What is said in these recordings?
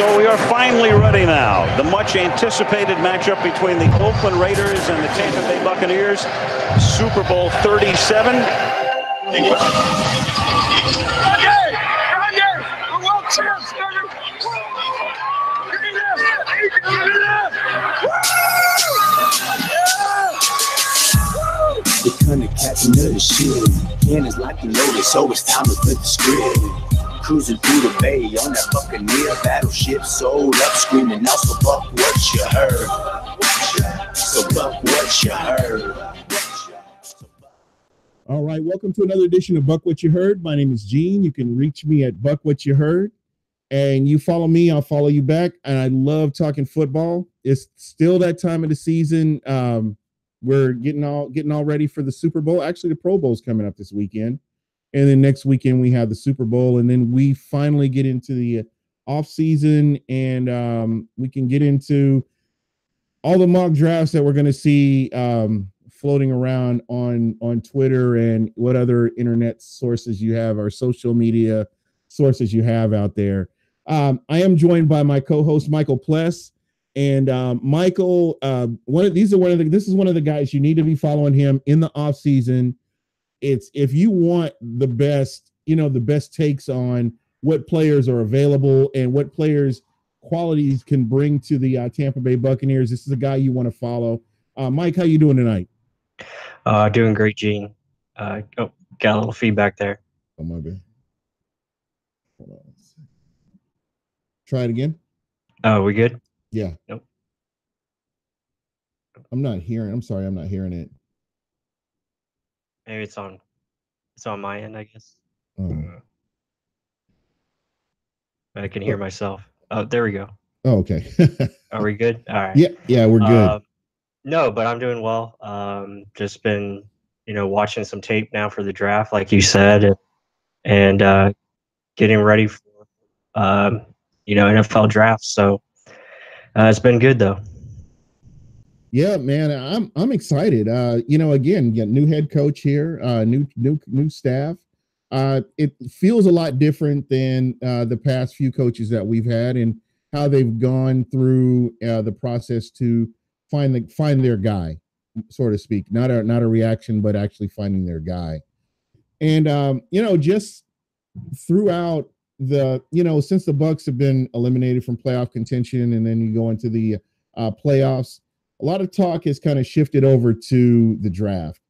So we are finally ready now. The much anticipated matchup between the Oakland Raiders and the Tampa Bay Buccaneers. Super Bowl 37. The kind of cat another shit. Can is like you know so it's time to flip the script. Cruising through the bay on that Buccaneer battleship, sold up, screaming out, so Buc what you heard. So Buc what you heard. All right, welcome to another edition of Buc What You Heard. My name is Gene. You can reach me at Buc What You Heard, and you follow me, I'll follow you back. And I love talking football. It's still that time of the season. We're getting all ready for the Super Bowl. Actually, the Pro Bowl is coming up this weekend. And then next weekend we have the Super Bowl, and then we finally get into the off season, and we can get into all the mock drafts that we're going to see floating around on Twitter and what other internet sources you have, or social media sources you have out there. I am joined by my co-host Michael Pless, and Michael. This is one of the guys you need to be following him in the off season. It's if you want the best takes on what players are available and what players' qualities can bring to the Tampa Bay Buccaneers. This is a guy you want to follow. Mike, how you doing tonight? Doing great, Gene. Got a little feedback there. Oh, my bad. Hold on. Try it again. Oh, we good? Yeah. Nope. I'm not hearing it. Maybe it's on my end, I guess. I can hear myself. Oh, there we go. Oh, okay. Are we good? All right. Yeah, we're good. No, but I'm doing well. Just been, watching some tape now for the draft, like you said, and getting ready for, NFL drafts. So it's been good though. Yeah, man, I'm excited. Again, got new head coach here, new staff. It feels a lot different than the past few coaches that we've had, and how they've gone through the process to find their guy, so to speak. Not a reaction, but actually finding their guy. And just throughout the since the Bucs have been eliminated from playoff contention, and then you go into the playoffs, a lot of talk has kind of shifted over to the draft.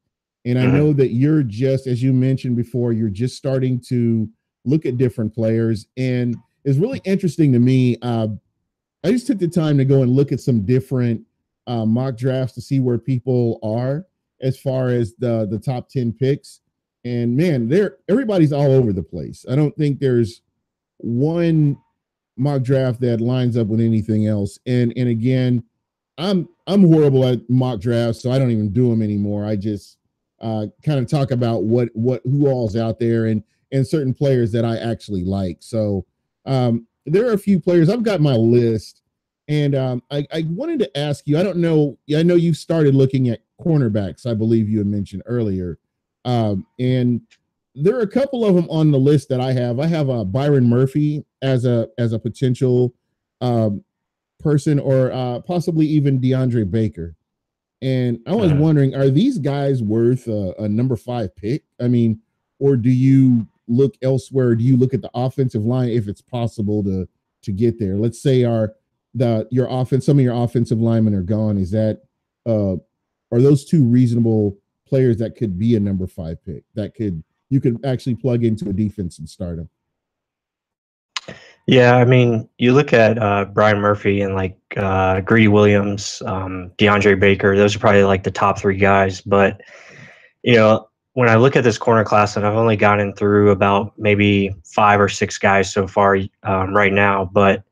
And I know that you're just, as you mentioned before, you're just starting to look at different players. And it's really interesting to me. I just took the time to go and look at some different mock drafts to see where people are as far as the top 10 picks. And man, everybody's all over the place. I don't think there's one mock draft that lines up with anything else. And again, I'm horrible at mock drafts, so I don't even do them anymore. I just kind of talk about who all's out there and certain players that I actually like. So there are a few players. I've got my list, and I wanted to ask you. I don't know. I know you started looking at cornerbacks, I believe you had mentioned earlier, and there are a couple of them on the list that I have. I have Byron Murphy as a potential person, or possibly even DeAndre Baker. And I was wondering, are these guys worth a number 5 pick? I mean, or do you look elsewhere? Do you look at the offensive line if it's possible to get there? Let's say some of your offensive linemen are gone. Is that are those two reasonable players that could be a number 5 pick that you could actually plug into a defense and start them? Yeah, I mean, you look at Brian Murphy and like Greedy Williams, DeAndre Baker. Those are probably like the top 3 guys. But when I look at this corner class, and I've only gotten through about maybe 5 or 6 guys so far right now, but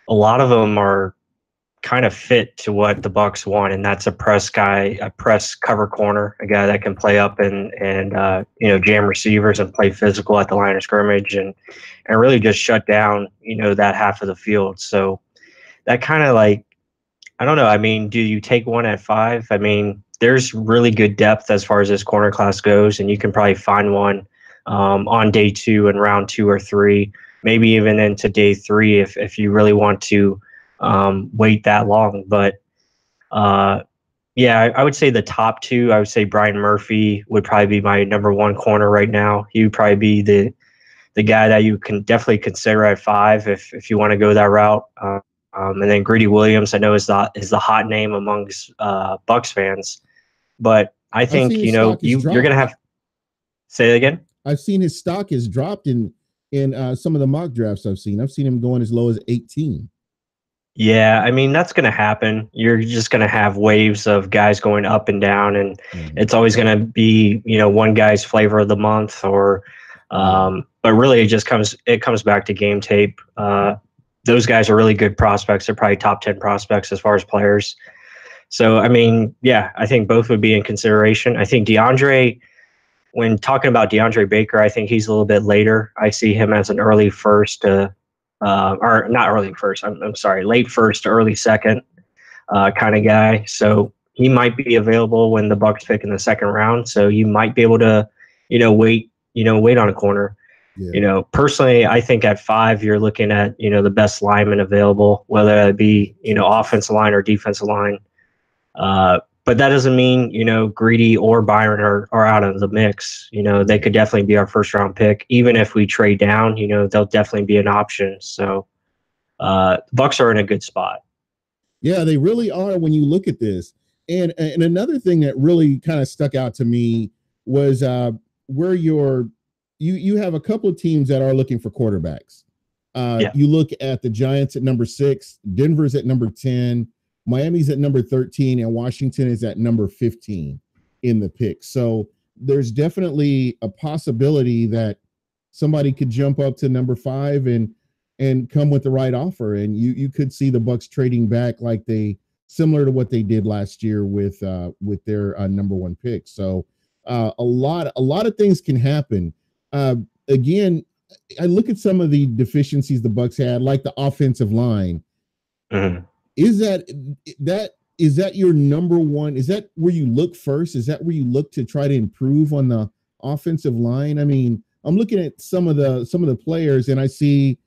a lot of them are kind of fit to what the Bucs want, and that's a press guy, a press cover corner, a guy that can play up and jam receivers and play physical at the line of scrimmage and really just shut down that half of the field. So that kind of like, I don't know. I mean, do you take one at 5? I mean, there's really good depth as far as this corner class goes, and you can probably find one on day 2 and round 2 or 3. maybe even into day 3 if you really want to wait that long. But yeah, I would say the top 2. I would say Brian Murphy would probably be my number 1 corner right now. He would probably be the guy that you can definitely consider at 5 if you want to go that route. And then Greedy Williams, I know is the hot name amongst Bucs fans, but I I've think seen his stock is you're gonna have. Say it again. I've seen his stock has dropped in some of the mock drafts I've seen. I've seen him going as low as 18. Yeah, I mean, that's going to happen. You're just going to have waves of guys going up and down, and it's always going to be, one guy's flavor of the month or but really it comes back to game tape. Those guys are really good prospects. They're probably top 10 prospects as far as players. So, I mean, yeah, I think both would be in consideration. I think DeAndre, when talking about DeAndre Baker, I think he's a little bit later. I see him as an early first or not early first. I'm sorry, late first, early second kind of guy. So he might be available when the Bucs pick in the second round. So you might be able to, wait on a corner. Yeah. Personally, I think at 5 you're looking at the best lineman available, whether it be offensive line or defensive line. But that doesn't mean Greedy or Byron are out of the mix. They could definitely be our first round pick. Even if we trade down, they'll definitely be an option. So Bucs are in a good spot. Yeah, they really are when you look at this. And another thing that really kind of stuck out to me was where you have a couple of teams that are looking for quarterbacks. You look at the Giants at number 6, Denver's at number 10, Miami's at number 13, and Washington is at number 15 in the pick. So there's definitely a possibility that somebody could jump up to number 5 and come with the right offer. And you could see the Bucs trading back similar to what they did last year with their number 1 pick. So a lot of things can happen. Again, I look at some of the deficiencies the Bucs had, like the offensive line. Mm-hmm. Is that your number 1? Is that where you look first? Is that where you look to try to improve on the offensive line? I mean, I'm looking at some of the players, and I see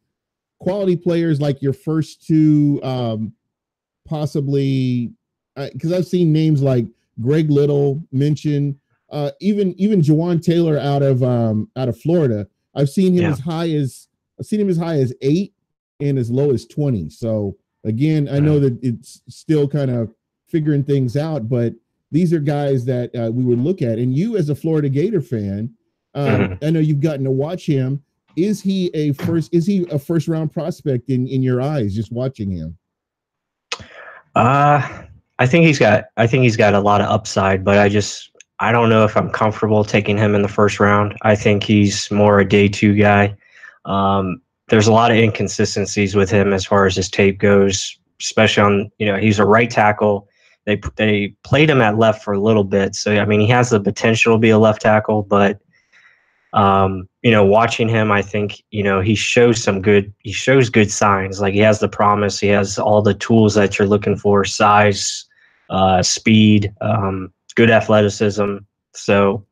quality players like your first 2, possibly because I've seen names like Greg Little mentioned, even Jawan Taylor out of Florida. I've seen him as high as 8 and as low as 20. So again, I know that it's still kind of figuring things out, but these are guys that we would look at. And you, as a Florida Gator fan, I know you've gotten to watch him. Is he a first round prospect in your eyes, just watching him? I think he's got a lot of upside, but I don't know if I'm comfortable taking him in the first round. I think he's more a day 2 guy. There's a lot of inconsistencies with him as far as his tape goes, especially on, he's a right tackle. They played him at left for a little bit. So, I mean, he has the potential to be a left tackle, but, watching him, I think, he shows good signs. Like he has the promise. He has all the tools that you're looking for: size, speed, good athleticism. So,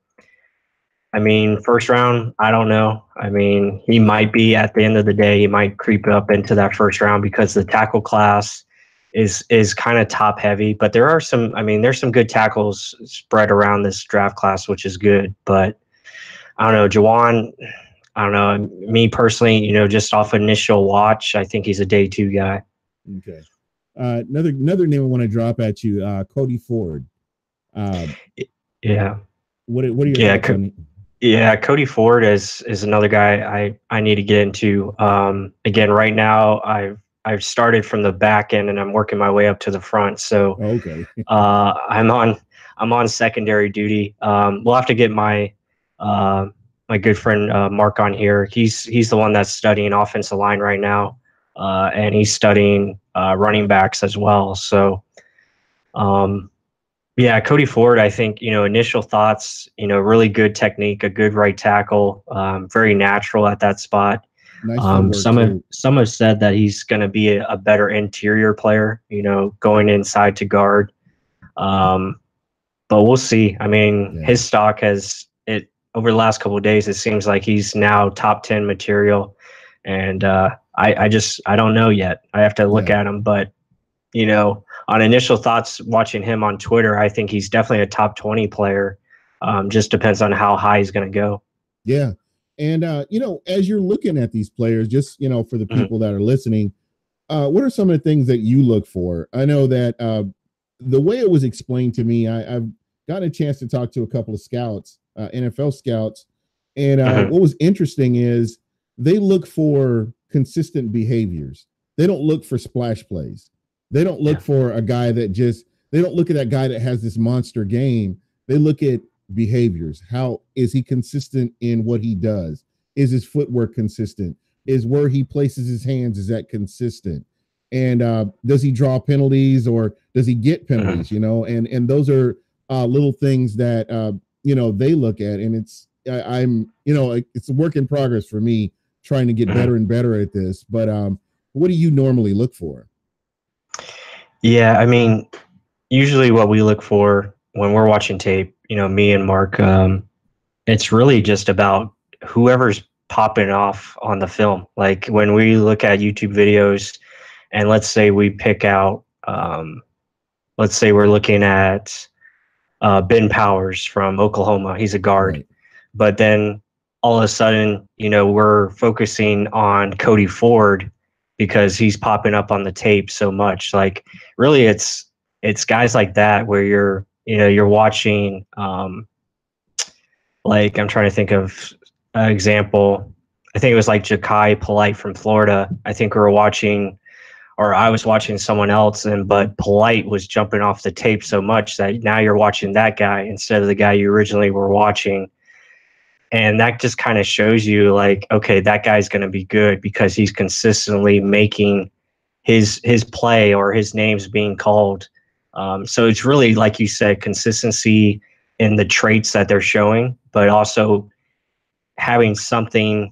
I mean, first round, I don't know. I mean, he might be, at the end of the day, he might creep up into that first round because the tackle class is kind of top heavy. But there's some good tackles spread around this draft class, which is good. But I don't know, Jawan, I don't know. Me personally, just off initial watch, I think he's a day 2 guy. Okay. Another name I want to drop at you, Cody Ford. Yeah. What are your thoughts on? Yeah, Cody Ford is another guy I need to get into. Again, right now I've started from the back end and I'm working my way up to the front. So okay. I'm on secondary duty. We'll have to get my good friend Mark on here. He's the one that's studying offensive line right now, and he's studying running backs as well. So yeah, Cody Ford, I think, initial thoughts, really good technique, a good right tackle, very natural at that spot. Nice some have said that he's going to be a better interior player, going inside to guard. But we'll see. I mean, his stock over the last couple of days, it seems like he's now top 10 material. And I don't know yet. I have to look at him, but on initial thoughts watching him on Twitter, I think he's definitely a top 20 player. Just depends on how high he's going to go. Yeah. And, as you're looking at these players, just, for the people that are listening, what are some of the things that you look for? I know that the way it was explained to me, I've got a chance to talk to a couple of scouts, NFL scouts. And what was interesting is they look for consistent behaviors. They don't look for splash plays. They don't look for a guy that they don't look at that guy that has this monster game. They look at behaviors. How is he consistent in what he does? Is his footwork consistent? Is where he places his hands, is that consistent? And does he draw penalties or does he get penalties? And those are little things that they look at, and it's a work in progress for me trying to get better and better at this. But what do you normally look for? Yeah, I mean, usually what we look for when we're watching tape, me and Mark, it's really just about whoever's popping off on the film. Like when we look at YouTube videos and let's say we pick out, let's say we're looking at Ben Powers from Oklahoma. He's a guard. Right. But then all of a sudden, we're focusing on Cody Ford because he's popping up on the tape so much. Like really it's guys like that where you're watching, like I'm trying to think of an example. I think it was like Ja'Kai Polite from Florida. I think we were watching, or I was watching someone else, but Polite was jumping off the tape so much that now you're watching that guy instead of the guy you originally were watching. And that just kind of shows you like, okay, that guy's going to be good because he's consistently making his play or his name's being called. So it's really, like you said, consistency in the traits that they're showing, but also having something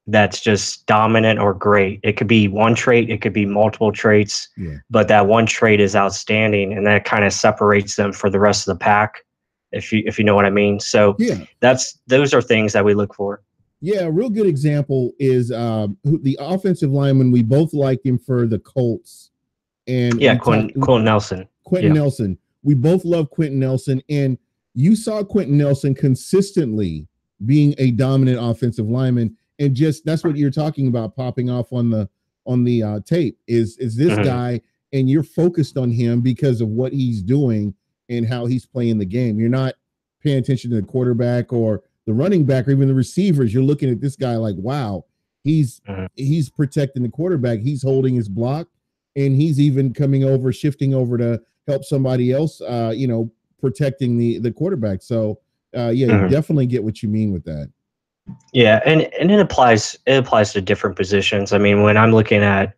that's just dominant or great. It could be one trait, it could be multiple traits, but that one trait is outstanding, and that kind of separates them for the rest of the pack, if you know what I mean. So those are things that we look for. Yeah, a real good example is the offensive lineman. We both liked him for the Colts. And Quentin Nelson. Nelson. We both love Quentin Nelson, and you saw Quentin Nelson consistently being a dominant offensive lineman, and just that's what you're talking about, popping off on the tape. Is this guy, and you're focused on him because of what he's doing and how he's playing the game. You're not paying attention to the quarterback or the running back or even the receivers. You're looking at this guy like, wow, he's protecting the quarterback. He's holding his block, and he's even shifting over to help somebody else, protecting the quarterback. So you definitely get what you mean with that. Yeah, and it applies to different positions. I mean, when I'm looking at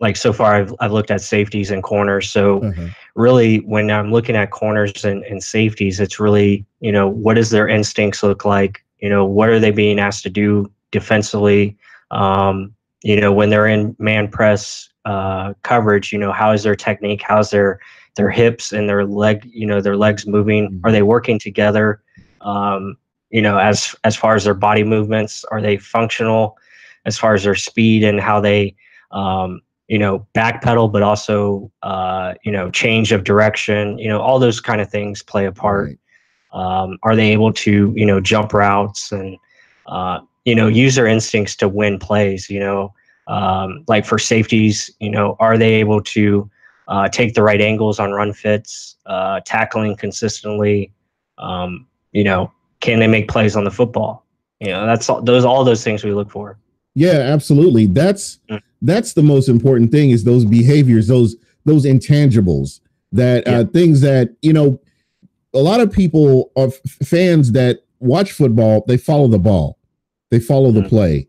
like so far I've looked at safeties and corners. So really when I'm looking at corners and safeties, it's really, what does their instincts look like? What are they being asked to do defensively? When they're in man press coverage, how is their technique? How's their hips and their legs moving? Are they working together? As far as their body movements, are they functional as far as their speed and how they backpedal, but also change of direction, all those kind of things play a part. Are they able to jump routes and use their instincts to win plays? Like for safeties, are they able to take the right angles on run fits, tackling consistently? Can they make plays on the football? That's all those things we look for. Yeah, absolutely. That's the most important thing, is those behaviors, those intangibles, that things that, a lot of people are fans that watch football. They follow the ball. They follow the play.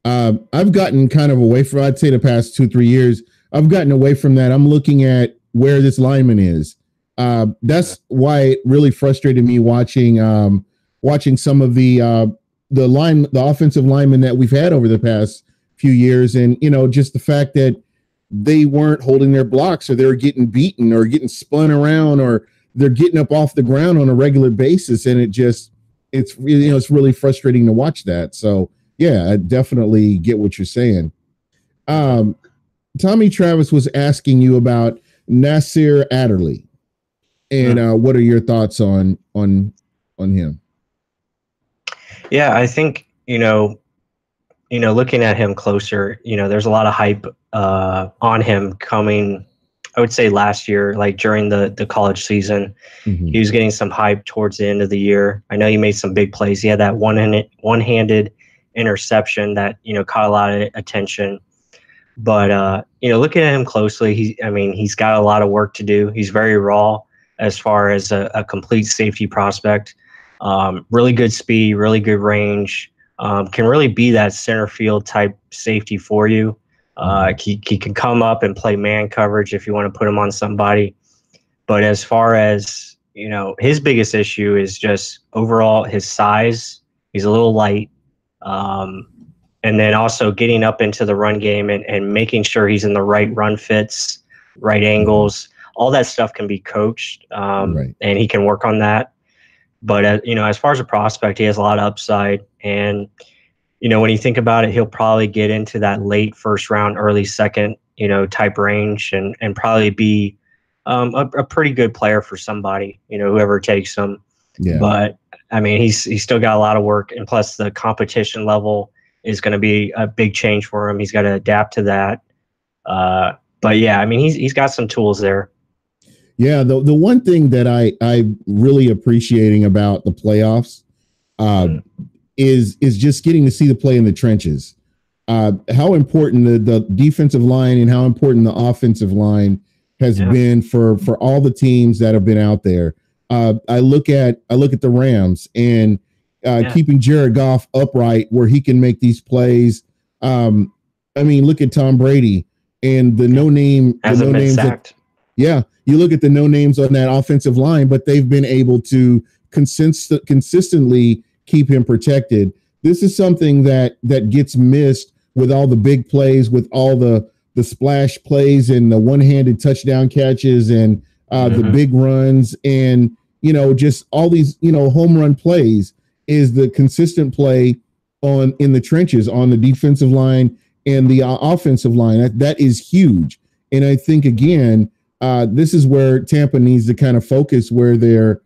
I've gotten kind of away from, I'd say the past 2-3 years, I've gotten away from that. I'm looking at where this lineman is. That's why it really frustrated me watching some of the offensive linemen that we've had over the past few years. And, just the fact that they weren't holding their blocks, or they're getting beaten or getting spun around, or they're getting up off the ground on a regular basis. And it's really frustrating to watch that. So, Yeah, I definitely get what you're saying. Tommy Travis was asking you about Nasir Adderley, and what are your thoughts on him? Yeah, I think looking at him closer, there's a lot of hype on him coming. I would say last year, like during the college season, he was getting some hype towards the end of the year. I know he made some big plays. He had that one-handed interception that caught a lot of attention. But looking at him closely, he's got a lot of work to do. He's very raw as far as a complete safety prospect. Really good speed, really good range. Can really be that center field type safety for you. He can come up and play man coverage if you want to put him on somebody. But as far as, his biggest issue is just overall his size. He's a little light. And then also getting up into the run game and making sure he's in the right run fits, right angles. All that stuff can be coached, and he can work on that. But, as far as a prospect, he has a lot of upside. And, when you think about it, he'll probably get into that late first round, early second, type range and probably be a pretty good player for somebody, whoever takes him. Yeah. But, he's still got a lot of work. And plus the competition level is going to be a big change for him. He's got to adapt to that. But, yeah, he's got some tools there. Yeah, the one thing that I really appreciating about the playoffs is just getting to see the play in the trenches. How important the defensive line and how important the offensive line has been for all the teams that have been out there. I look at the Rams and keeping Jared Goff upright where he can make these plays. Look at Tom Brady and the no names. You look at the no names on that offensive line, but they've been able to consistently keep him protected. This is something that gets missed with all the big plays, with all the splash plays and the one-handed touchdown catches and the big runs and, just all these, home run plays is the consistent play in the trenches on the defensive line and the offensive line. That is huge. And I think, again, this is where Tampa needs to kind of focus, where they're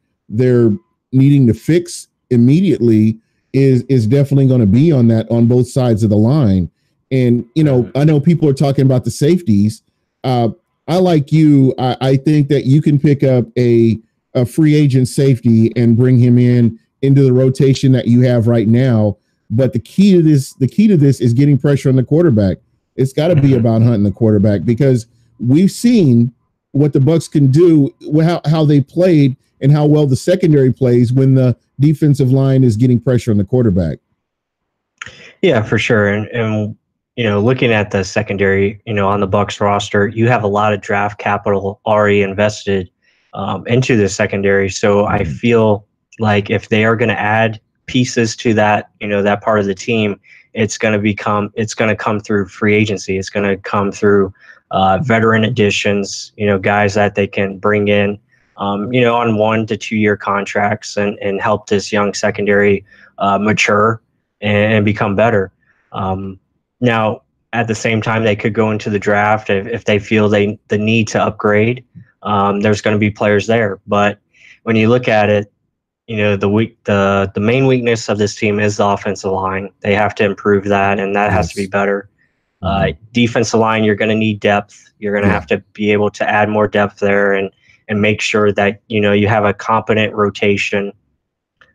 needing to fix immediately is definitely going to be on both sides of the line. And, I know people are talking about the safeties. I like you. I think that you can pick up a free agent safety and bring him into the rotation that you have right now. But the key to this is getting pressure on the quarterback. It's got to be about hunting the quarterback, because we've seen what the Bucs can do, how they played and how well the secondary plays when the defensive line is getting pressure on the quarterback. Yeah, for sure. And looking at the secondary, on the Bucs roster, you have a lot of draft capital already invested into the secondary. So I feel like if they are going to add pieces to that, that part of the team, it's going to come through free agency. It's going to come through veteran additions, guys that they can bring in, on 1 to 2 year contracts and help this young secondary mature and become better. Now, at the same time, they could go into the draft if they feel the need to upgrade. There's going to be players there, but when you look at it, the main weakness of this team is the offensive line. They have to improve that, and that has to be better. Defensive line, you're going to need depth. You're going to have to be able to add more depth there and make sure that you have a competent rotation.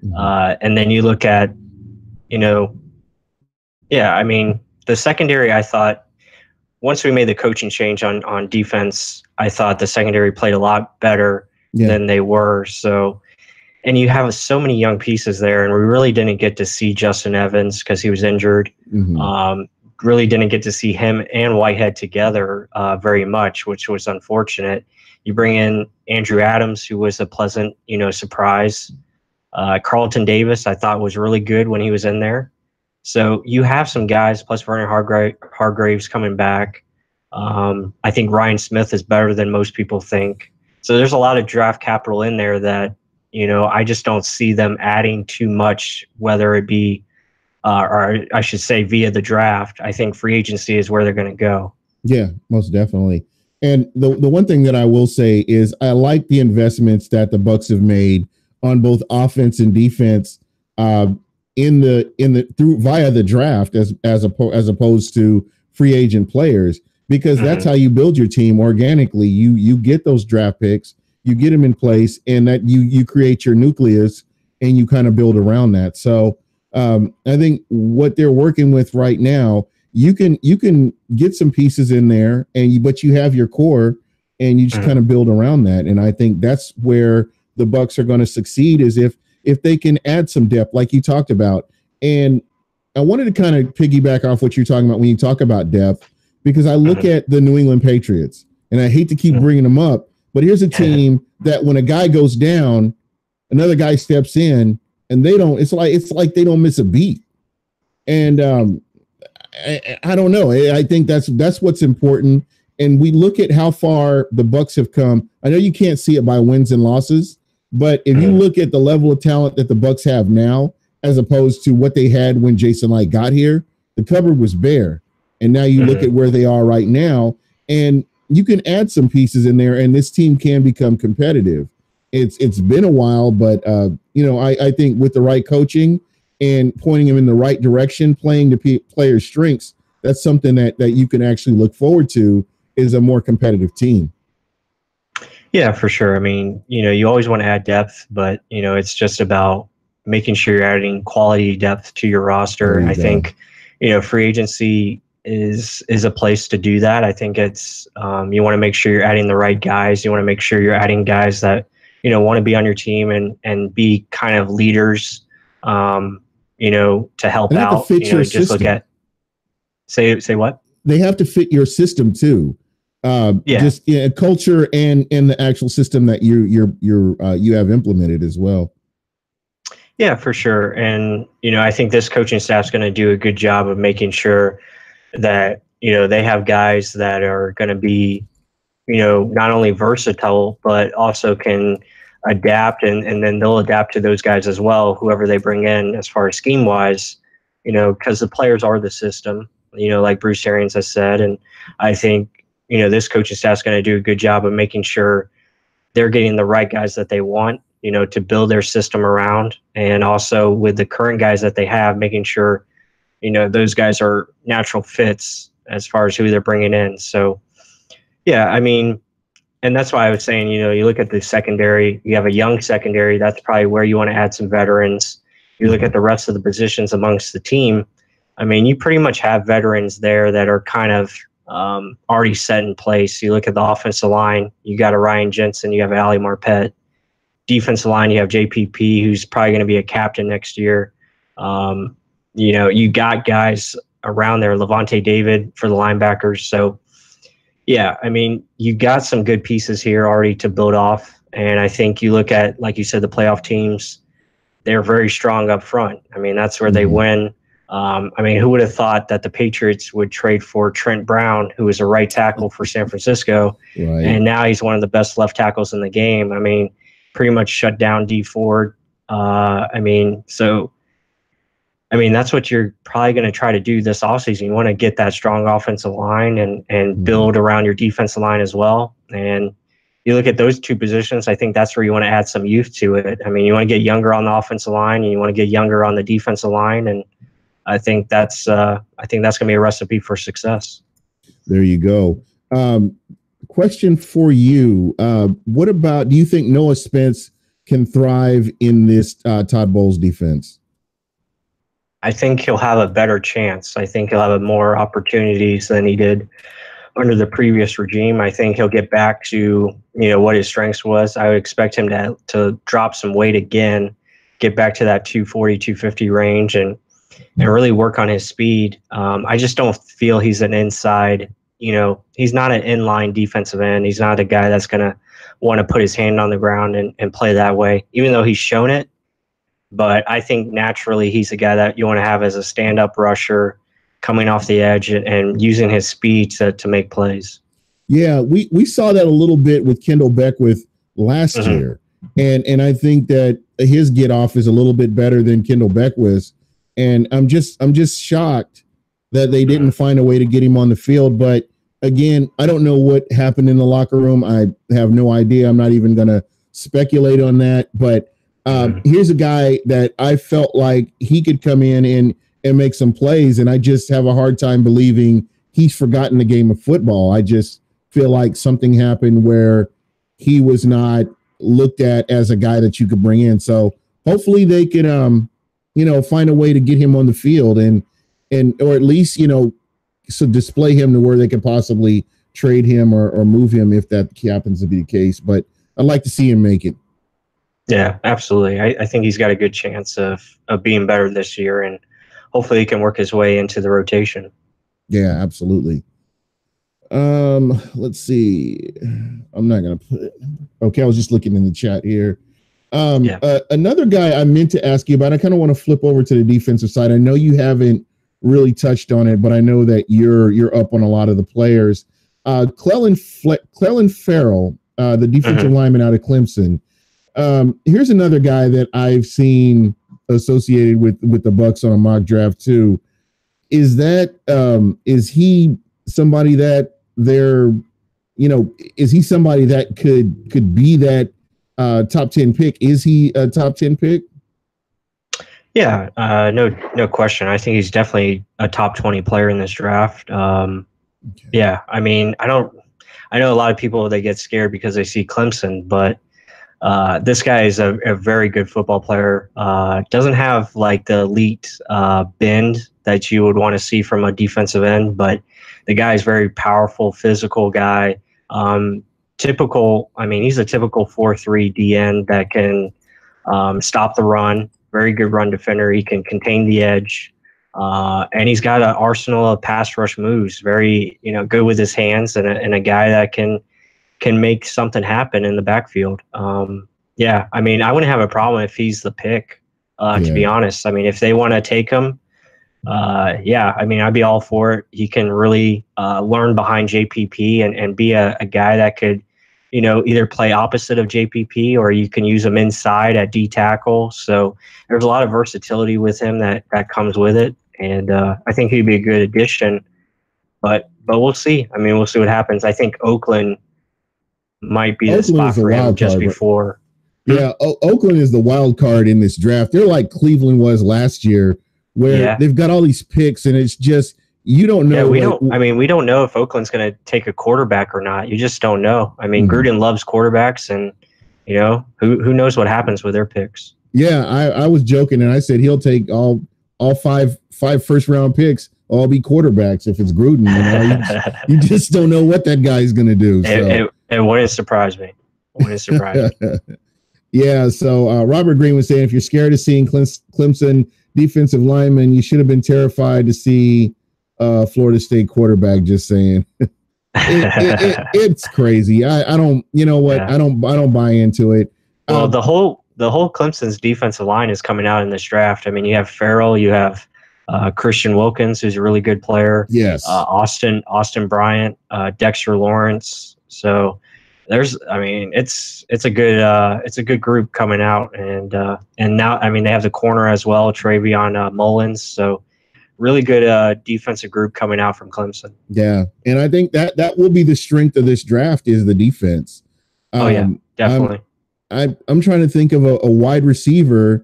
And then you look at the secondary. I thought once we made the coaching change on defense, I thought the secondary played a lot better than they were. So, and you have so many young pieces there, and we really didn't get to see Justin Evans because he was injured. Really didn't get to see him and Whitehead together very much, which was unfortunate. You bring in Andrew Adams, who was a pleasant, surprise. Carlton Davis, I thought, was really good when he was in there. So you have some guys, plus Vernon Hargraves coming back. I think Ryan Smith is better than most people think. So there's a lot of draft capital in there that, I just don't see them adding too much, whether it be or I should say via the draft. I think free agency is where they're going to go. Yeah, most definitely. And the one thing that I will say is I like the investments that the Bucs have made on both offense and defense in the through via the draft as opposed to free agent players, because that's how you build your team organically. You get those draft picks, you get them in place, and that you create your nucleus and you kind of build around that. So I think what they're working with right now, you can get some pieces in there, but you have your core, and you just kind of build around that. And I think that's where the Bucs are going to succeed, is if they can add some depth, like you talked about. And I wanted to kind of piggyback off what you're talking about when you talk about depth, because I look at the New England Patriots, and I hate to keep bringing them up, but here's a team that when a guy goes down, another guy steps in, and they don't. It's like they don't miss a beat. And I don't know. I think that's what's important. And we look at how far the Bucs have come. I know you can't see it by wins and losses, but if you look at the level of talent that the Bucs have now, as opposed to what they had when Jason Light got here, the cupboard was bare. And now you look at where they are right now, and you can add some pieces in there, and this team can become competitive. It's been a while, but I think with the right coaching and pointing them in the right direction, playing the players' strengths, that's something that you can actually look forward to, is a more competitive team. Yeah, for sure. I mean, you always want to add depth, but it's just about making sure you're adding quality depth to your roster. I think, free agency is a place to do that. I think it's you want to make sure you're adding the right guys. You want to make sure you're adding guys that want to be on your team and be kind of leaders. To help out. Just look at say what? They have to fit your system too. Just culture and the actual system that you have implemented as well. Yeah, for sure. And I think this coaching staff is going to do a good job of making sure that they have guys that are going to be not only versatile but also can adapt, and then they'll adapt to those guys as well, whoever they bring in as far as scheme wise, because the players are the system, like Bruce Arians has said. And I think this coaching staff is going to do a good job of making sure they're getting the right guys that they want to build their system around, and also with the current guys that they have, making sure those guys are natural fits as far as who they're bringing in. So yeah, I mean, and that's why I was saying, you look at the secondary, you have a young secondary. That's probably where you want to add some veterans. You look at the rest of the positions amongst the team. I mean, you pretty much have veterans there that are kind of already set in place. You look at the offensive line, you got a Ryan Jensen, you have Ali Marpet. Defensive line, you have JPP, who's probably going to be a captain next year. You got guys around there, Levante David for the linebackers. So, yeah, I mean, you got some good pieces here already to build off. And I think you look at, like you said, the playoff teams, they're very strong up front. I mean, that's where they win. I mean, who would have thought that the Patriots would trade for Trent Brown, who was a right tackle for San Francisco, and now he's one of the best left tackles in the game. I mean, pretty much shut down Dee Ford. That's what you're probably going to try to do this offseason. You want to get that strong offensive line and build around your defensive line as well. And you look at those two positions, I think that's where you want to add some youth to it. I mean, you want to get younger on the offensive line, and you want to get younger on the defensive line. And I think that's going to be a recipe for success. There you go. Question for you. What about, do you think Noah Spence can thrive in this Todd Bowles defense? I think he'll have a better chance. I think he'll have more opportunities than he did under the previous regime. I think he'll get back to, what his strengths was. I would expect him to drop some weight again, get back to that 240, 250 range and really work on his speed. I just don't feel he's an inside, he's not an inline defensive end. He's not a guy that's going to want to put his hand on the ground and play that way, even though he's shown it. But I think naturally he's a guy that you want to have as a stand-up rusher coming off the edge and using his speed to make plays. Yeah, we saw that a little bit with Kendall Beckwith last year. And I think that his get off is a little bit better than Kendall Beckwith's. And I'm just shocked that they didn't find a way to get him on the field. But again, I don't know what happened in the locker room. I have no idea. I'm not even going to speculate on that. But here's a guy that I felt like he could come in and make some plays. And I just have a hard time believing he's forgotten the game of football. I just feel like something happened where he was not looked at as a guy that you could bring in. So hopefully they could, find a way to get him on the field and or at least, so display him to where they could possibly trade him or move him if that happens to be the case. But I'd like to see him make it. Yeah, absolutely. I think he's got a good chance of being better this year, and hopefully he can work his way into the rotation. Yeah, absolutely. Let's see. I'm not going to put it. Okay, I was just looking in the chat here. Another guy I meant to ask you about, I kind of want to flip over to the defensive side. I know you haven't really touched on it, but I know that you're up on a lot of the players. Clelin Ferrell, the defensive lineman out of Clemson. Here's another guy that I've seen associated with the Bucs on a mock draft too. Is he somebody that is he somebody that could be that top 10 pick? Is he a top 10 pick? Yeah, no question. I think he's definitely a top 20 player in this draft. Okay. Yeah, I mean, I know a lot of people, they get scared because they see Clemson, but this guy is a very good football player. Doesn't have like the elite bend that you would want to see from a defensive end, but the guy is very powerful, physical guy. He's a typical 4-3 DN that can stop the run. Very good run defender. He can contain the edge. And he's got an arsenal of pass rush moves. Very, good with his hands, and a guy that can make something happen in the backfield. I wouldn't have a problem if he's the pick, to be honest. I mean, if they want to take him, I'd be all for it. He can really learn behind JPP and be a guy that could, either play opposite of JPP, or you can use him inside at D tackle. So there's a lot of versatility with him that comes with it. And I think he'd be a good addition, but we'll see. I mean, we'll see what happens. I think Oakland might be the spot for him just before. Yeah, Oakland is the wild card in this draft. They're like Cleveland was last year, where they've got all these picks, and it's just you don't know. Yeah, we don't know if Oakland's going to take a quarterback or not. You just don't know. I mean, Gruden loves quarterbacks, and who knows what happens with their picks. Yeah, I was joking, and I said he'll take all five first round picks. All be quarterbacks if it's Gruden. You just don't know what that guy's going to do. So. It wouldn't surprise me. Yeah, so Robert Green was saying if you're scared of seeing Clemson defensive lineman, you should have been terrified to see Florida State quarterback. Just saying, it's crazy. I don't, I don't buy into it. Well, the whole Clemson's defensive line is coming out in this draft. I mean, you have Farrell, you have Christian Wilkins, who's a really good player. Yes. Austin Bryant, Dexter Lawrence. So it's a good group coming out, and now they have the corner as well, Travion Mullins. So really good defensive group coming out from Clemson. Yeah, and I think that will be the strength of this draft is the defense. Definitely. I'm trying to think of a wide receiver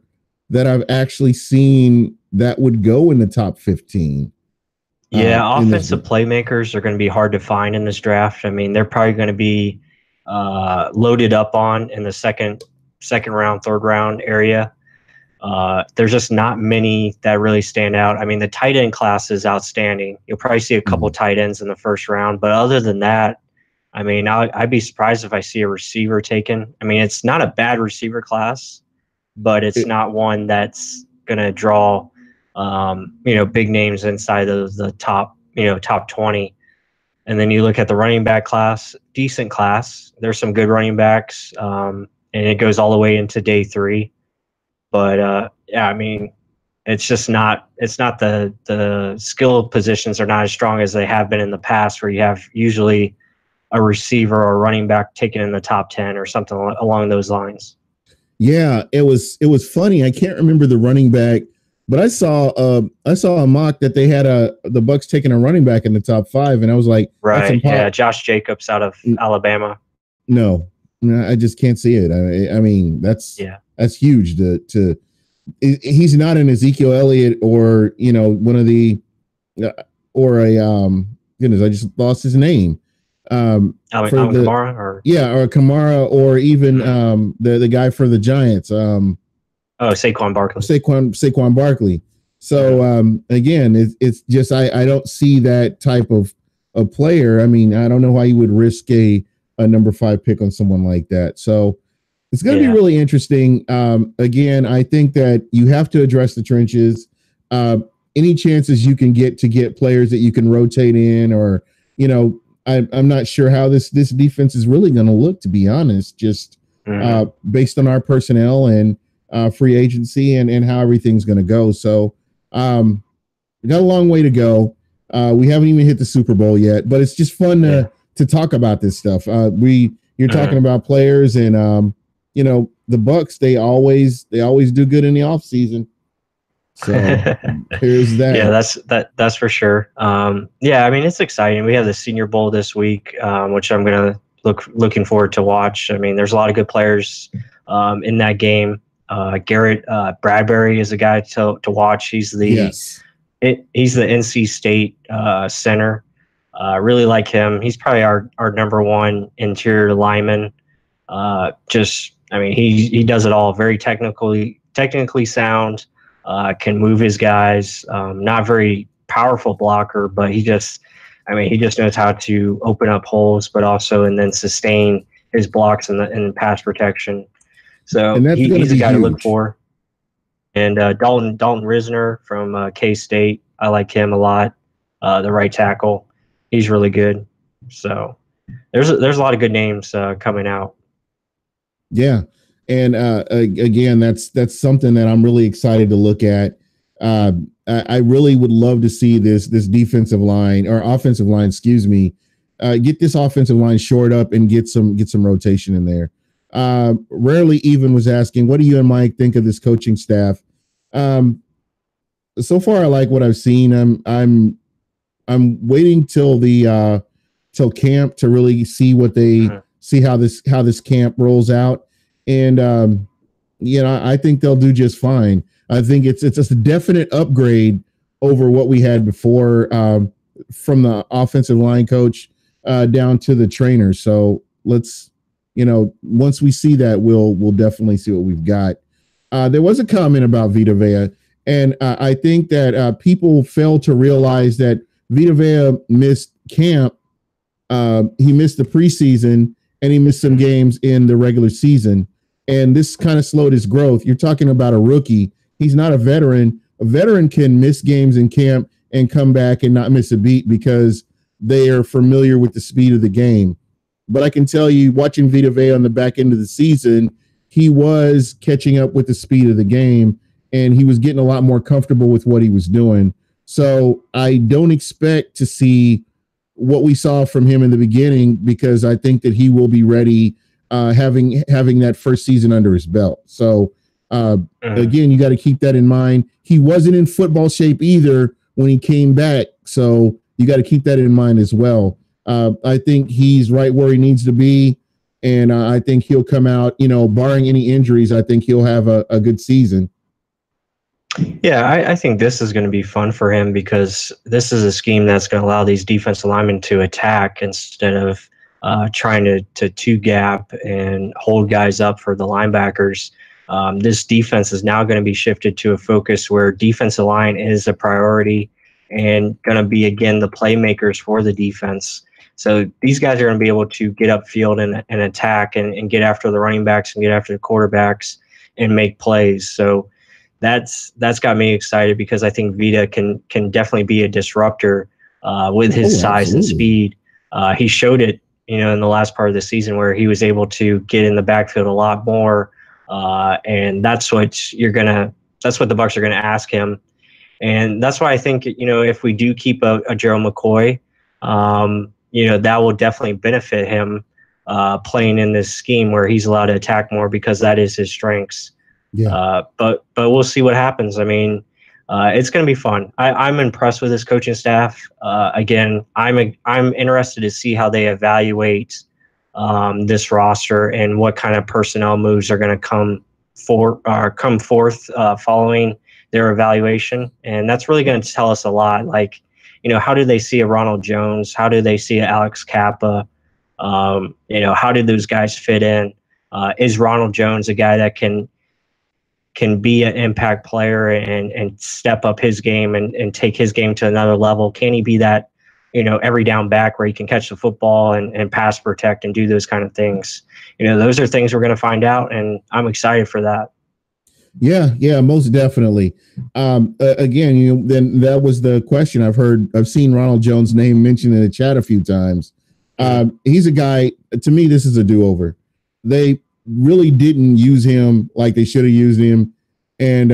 that I've actually seen that would go in the top 15. Yeah, offensive playmakers are going to be hard to find in this draft. I mean, they're probably going to be loaded up on in the second round, third round area. There's just not many that really stand out. I mean, the tight end class is outstanding. You'll probably see a couple tight ends in the first round, but other than that, I mean, I'd be surprised if I see a receiver taken. I mean, it's not a bad receiver class, but it's not one that's going to draw, big names inside of the top 20. And then you look at the running back class, decent class. There's some good running backs, and it goes all the way into day 3. But it's just not. It's not the skill positions are not as strong as they have been in the past, where you have usually a receiver or a running back taken in the top 10 or something along those lines. Yeah, it was funny. I can't remember the running back But I saw a mock that they had the Bucs taking a running back in the top 5, and I was like, right, yeah, Josh Jacobs out of Alabama. No, I just can't see it. I mean, that's huge. He's not an Ezekiel Elliott or one of the or a goodness, I just lost his name. Kamara or Kamara, or even the guy for the Giants. Saquon Barkley. Saquon Barkley. So again, it's just I don't see that type of a player. I mean, I don't know why you would risk a number 5 pick on someone like that. So it's going to be really interesting. Again, I think that you have to address the trenches. Any chances you can get players that you can rotate in, or I'm not sure how this defense is really going to look, to be honest, just based on our personnel and free agency and how everything's going to go. So we got a long way to go. We haven't even hit the Super Bowl yet, but it's just fun to talk about this stuff. You're talking about players, and the Bucs, they always do good in the off season. So here's that. Yeah, that's for sure. I mean, it's exciting. We have the Senior Bowl this week, which I'm gonna looking forward to watch. I mean, there's a lot of good players in that game. Garrett Bradbury is a guy to watch. He's the NC State center. Really like him. He's probably our number 1 interior lineman. He does it all. Very technically sound. Can move his guys. Not very powerful blocker, but he just knows how to open up holes, but also and then sustain his blocks in pass protection. So he's a guy to look for. And Dalton Risner from K-State, I like him a lot. The right tackle, he's really good. So there's a lot of good names coming out. Yeah. And again, that's something that I'm really excited to look at. I really would love to see this defensive line or offensive line, get this offensive line shored up and get some rotation in there. Rarely Even was asking, what do you and Mike think of this coaching staff? So far, I like what I've seen. I'm waiting till camp to really see how this camp rolls out. And, I think they'll do just fine. I think it's just a definite upgrade over what we had before, from the offensive line coach down to the trainer. So let's, once we see that, we'll definitely see what we've got. There was a comment about Vita Vea, and I think that people fail to realize that Vita Vea missed camp. He missed the preseason, and he missed some games in the regular season. And this kind of slowed his growth. You're talking about a rookie. He's not a veteran. A veteran can miss games in camp and come back and not miss a beat because they are familiar with the speed of the game. But I can tell you, watching Vita Vea on the back end of the season, he was catching up with the speed of the game, and he was getting a lot more comfortable with what he was doing. So I don't expect to see what we saw from him in the beginning, because I think that he will be ready having that first season under his belt. So again, you got to keep that in mind. He wasn't in football shape either when he came back. So you got to keep that in mind as well. I think he's right where he needs to be. And I think he'll come out, barring any injuries, I think he'll have a good season. Yeah, I think this is going to be fun for him, because this is a scheme that's going to allow these defensive linemen to attack instead of trying to two gap and hold guys up for the linebackers. This defense is now going to be shifted to a focus where defensive line is a priority and going to be, again, the playmakers for the defense. So these guys are going to be able to get upfield and attack and get after the running backs and get after the quarterbacks and make plays. So that's got me excited, because I think Vita can definitely be a disruptor with his size and speed. He showed it, in the last part of the season, where he was able to get in the backfield a lot more. And that's what the Bucs are going to ask him. And that's why I think, if we do keep a Gerald McCoy, that will definitely benefit him playing in this scheme where he's allowed to attack more, because that is his strengths. Yeah. But we'll see what happens. I mean, It's going to be fun. I'm impressed with this coaching staff. Again, I'm interested to see how they evaluate this roster and what kind of personnel moves are going to come forth following their evaluation. And that's really going to tell us a lot. Like, how do they see a Ronald Jones? How do they see a Alex Kappa? How did those guys fit in? Is Ronald Jones a guy that can be an impact player and step up his game and take his game to another level? Can he be that, every down back where he can catch the football and pass protect and do those kind of things? Those are things we're going to find out, and I'm excited for that. Yeah, most definitely. Again, then that was the question. I've seen Ronald Jones' name mentioned in the chat a few times. He's a guy, to me, this is a do-over. They really didn't use him like they should have used him. And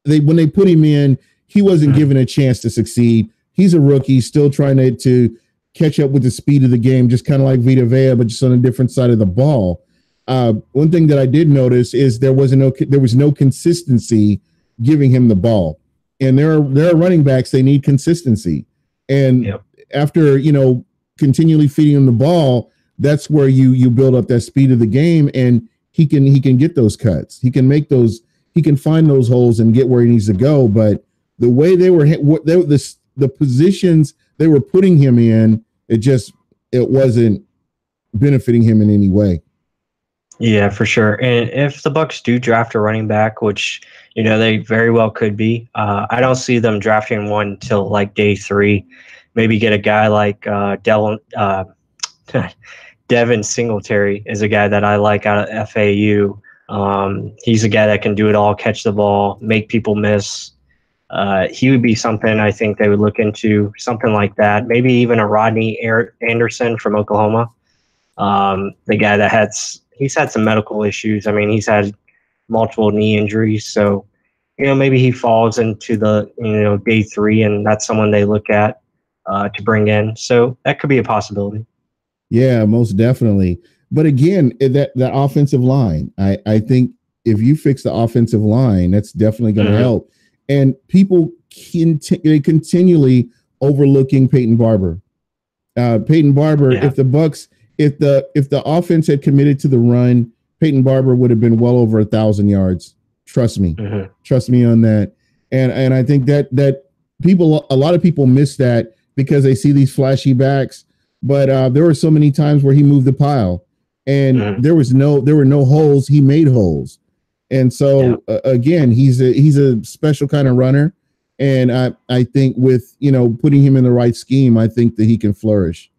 when they put him in, he wasn't given a chance to succeed. He's a rookie, still trying to catch up with the speed of the game, just kind of like Vita Vea, but just on a different side of the ball. One thing that I did notice is there was no consistency giving him the ball. And there are running backs, they need consistency. And after, continually feeding him the ball, that's where you build up that speed of the game, and he can get those cuts. He can make those, he can find those holes and get where he needs to go. But the way the positions they were putting him in, it wasn't benefiting him in any way. Yeah, for sure. And if the Bucs do draft a running back, which, they very well could be, I don't see them drafting one till like day 3. Maybe get a guy like Devin Singletary is a guy that I like out of FAU. He's a guy that can do it all, catch the ball, make people miss. He would be something I think they would look into, something like that. Maybe even a Rodney Anderson from Oklahoma. The guy that he's had some medical issues. I mean, he's had multiple knee injuries. So, maybe he falls into the, day 3, and that's someone they look at to bring in. So that could be a possibility. Yeah, most definitely. But again, that offensive line, I think if you fix the offensive line, that's definitely going to help. And people continually overlooking Peyton Barber. If the Bucs, if the offense had committed to the run, Peyton Barber would have been well over 1,000 yards. Trust me. Trust me on that. And I think that a lot of people miss that because they see these flashy backs. But there were so many times where he moved the pile, and there were no holes. He made holes. And so again, he's a special kind of runner. And I think with, putting him in the right scheme, I think that he can flourish.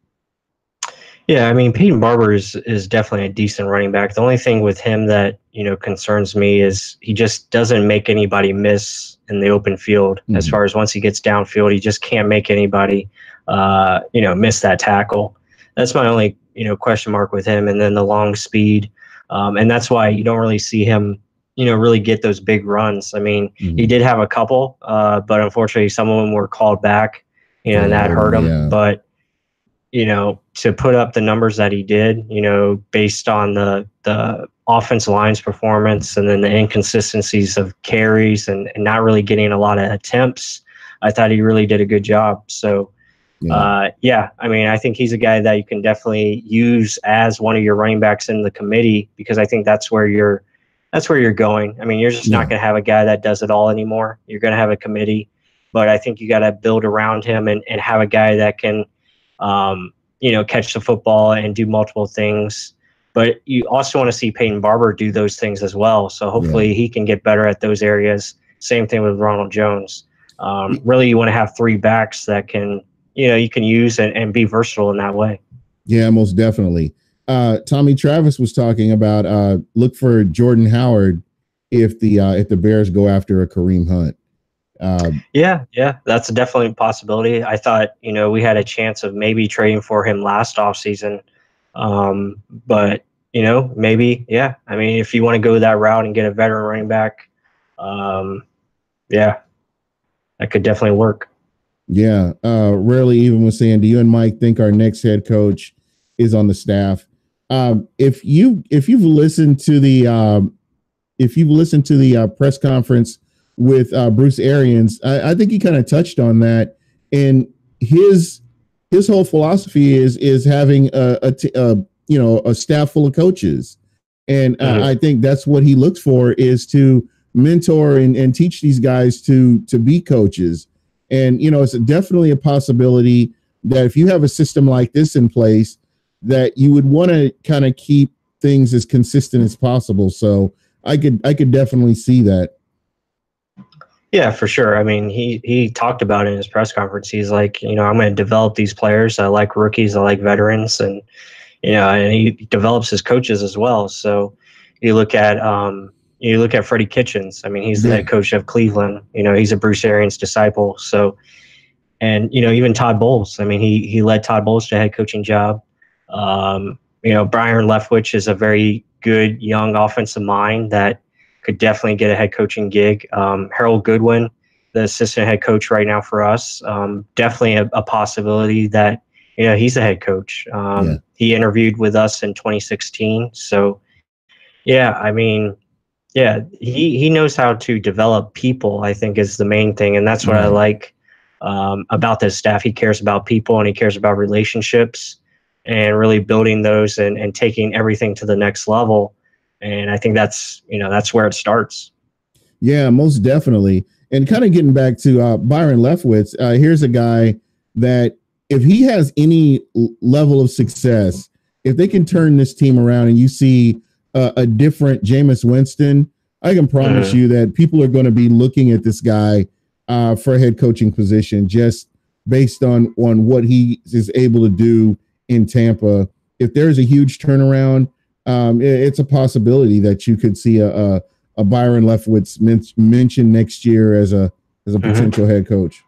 Yeah, I mean, Peyton Barber is definitely a decent running back. The only thing with him that, concerns me is he just doesn't make anybody miss in the open field. As far as once he gets downfield, he just can't make anybody, miss that tackle. That's my only, question mark with him. And then the long speed. And that's why you don't really see him, really get those big runs. I mean, he did have a couple, but unfortunately some of them were called back, and that hurt him. Yeah. But, to put up the numbers that he did, based on the offense line's performance and then the inconsistencies of carries and not really getting a lot of attempts, I thought he really did a good job. So, I mean, I think he's a guy that you can definitely use as one of your running backs in the committee, because I think that's where you're going. I mean, you're just not going to have a guy that does it all anymore. You're going to have a committee, but I think you got to build around him and have a guy that can, catch the football and do multiple things. But you also want to see Peyton Barber do those things as well. So hopefully he can get better at those areas. Same thing with Ronald Jones. Really, you want to have 3 backs that can, you can use and be versatile in that way. Yeah, most definitely. Tommy Travis was talking about look for Jordan Howard if the Bears go after a Kareem Hunt. Yeah, that's definitely a possibility. I thought, we had a chance of maybe trading for him last offseason. But, maybe, yeah. I mean, if you want to go that route and get a veteran running back, that could definitely work. Yeah. Rarely even was saying, do you and Mike think our next head coach is on the staff? If you've listened to the press conference with Bruce Arians, I think he kind of touched on that, and his whole philosophy is having a staff full of coaches, and I think that's what he looks for, is to mentor and teach these guys to be coaches. And it's definitely a possibility that if you have a system like this in place, that you would want to kind of keep things as consistent as possible. So I could definitely see that. Yeah, for sure. I mean, he talked about it in his press conference. He's like, I'm going to develop these players. I like rookies. I like veterans. And, and he develops his coaches as well. So you look at Freddie Kitchens. I mean, he's the head coach of Cleveland. He's a Bruce Arians disciple. So, and, even Todd Bowles. I mean, he led Todd Bowles to a head coaching job. Byron Leftwich is a very good young offensive mind that could definitely get a head coaching gig. Harold Goodwin, the assistant head coach right now for us, definitely a possibility that, he's a head coach. He interviewed with us in 2016. So, yeah, I mean, yeah, he knows how to develop people, I think, is the main thing. And that's what I like about this staff. He cares about people, and he cares about relationships, and really building those and taking everything to the next level. And I think that's where it starts. Yeah, most definitely. And kind of getting back to Byron Leftwich, here's a guy that if he has any level of success, if they can turn this team around and you see a different Jameis Winston, I can promise you that people are going to be looking at this guy for a head coaching position just based on what he is able to do in Tampa. If there's a huge turnaround, it's a possibility that you could see a Byron Leftwich mentioned next year as a potential head coach.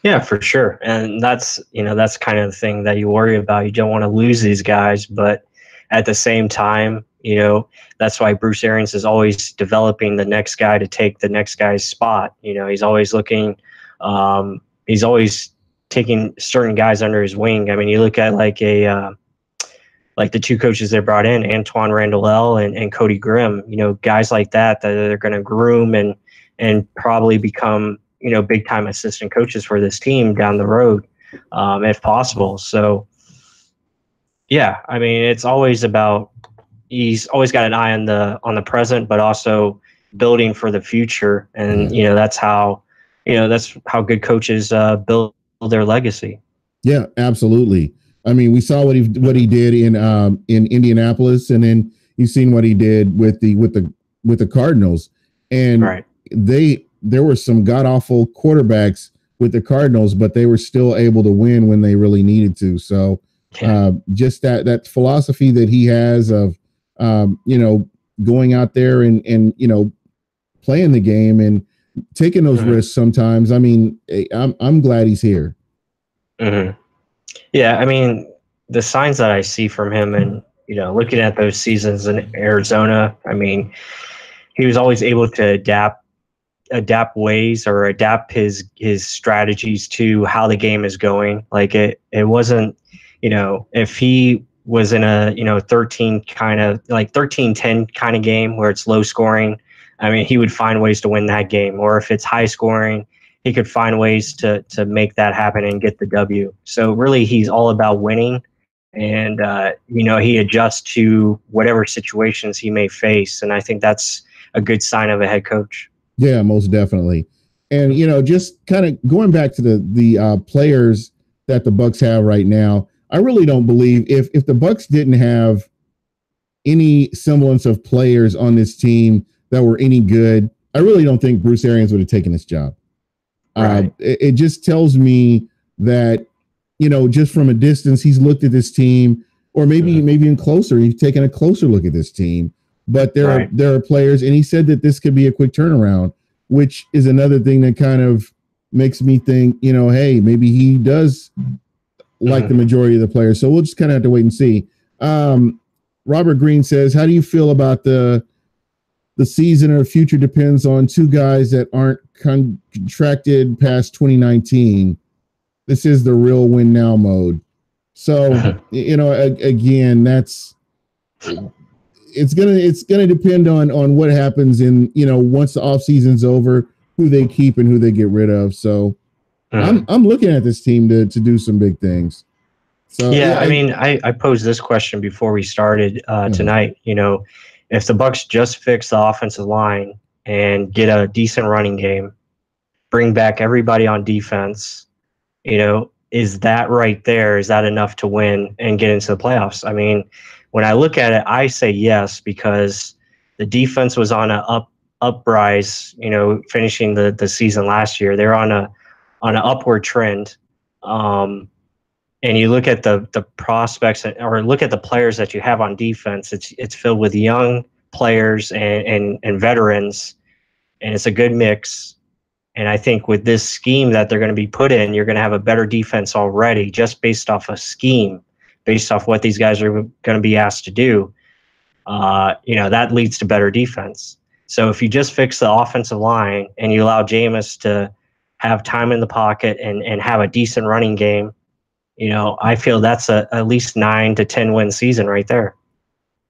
Yeah, for sure. And that's kind of the thing that you worry about. You don't want to lose these guys, but at the same time, that's why Bruce Arians is always developing the next guy to take the next guy's spot. He's always looking, he's always taking certain guys under his wing. I mean, you look at like the two coaches they brought in, Antoine Randall and Cody Grimm, guys like that they're going to groom and probably become, big time assistant coaches for this team down the road, if possible. So, yeah, I mean, it's always about, he's always got an eye on the present, but also building for the future. And, that's how good coaches build their legacy. Yeah, absolutely. I mean, we saw what he did in Indianapolis, and then you've seen what he did with the Cardinals. And there were some god awful quarterbacks with the Cardinals, but they were still able to win when they really needed to. So just that philosophy that he has of going out there and playing the game and taking those risks sometimes. I mean, I'm glad he's here. Yeah, I mean, the signs that I see from him, and looking at those seasons in Arizona, I mean, he was always able to adapt ways or adapt his strategies to how the game is going. Like it wasn't, if he was in a 13-10 kind of game where it's low scoring, I mean, he would find ways to win that game. Or if it's high scoring, he could find ways to make that happen and get the W. So really, he's all about winning, and he adjusts to whatever situations he may face, and I think that's a good sign of a head coach. Yeah, most definitely. And just kind of going back to the players that the Bucs have right now, I really don't believe if the Bucs didn't have any semblance of players on this team that were any good, I really don't think Bruce Arians would have taken this job. Right. It just tells me that, just from a distance, he's looked at this team, or maybe even closer. He's taken a closer look at this team. But there are players, and he said that this could be a quick turnaround, which is another thing that kind of makes me think, hey, maybe he does like the majority of the players. So we'll just kind of have to wait and see. Robert Green says, how do you feel about the season or future depends on two guys that aren't contracted past 2019. This is the real win now mode. So, again, it's going to depend on what happens in, once the off season's over, who they keep and who they get rid of. So I'm looking at this team to do some big things. So yeah, I mean, I posed this question before we started tonight. You know, if the Bucs just fix the offensive line and get a decent running game, bring back everybody on defense, you know, is that right there? Is that enough to win and get into the playoffs? I mean, when I look at it, I say yes, because the defense was on a uprise, you know, finishing the season last year. They're on an upward trend. And you look at the prospects, or look at the players that you have on defense, it's filled with young players and veterans, and it's a good mix. And I think with this scheme that they're going to be put in, you're going to have a better defense already, just based off a scheme, based off what these guys are going to be asked to do. You know, that leads to better defense. So if you just fix the offensive line and you allow Jameis to have time in the pocket and have a decent running game, you know, I feel that's at least 9 to 10 win season right there.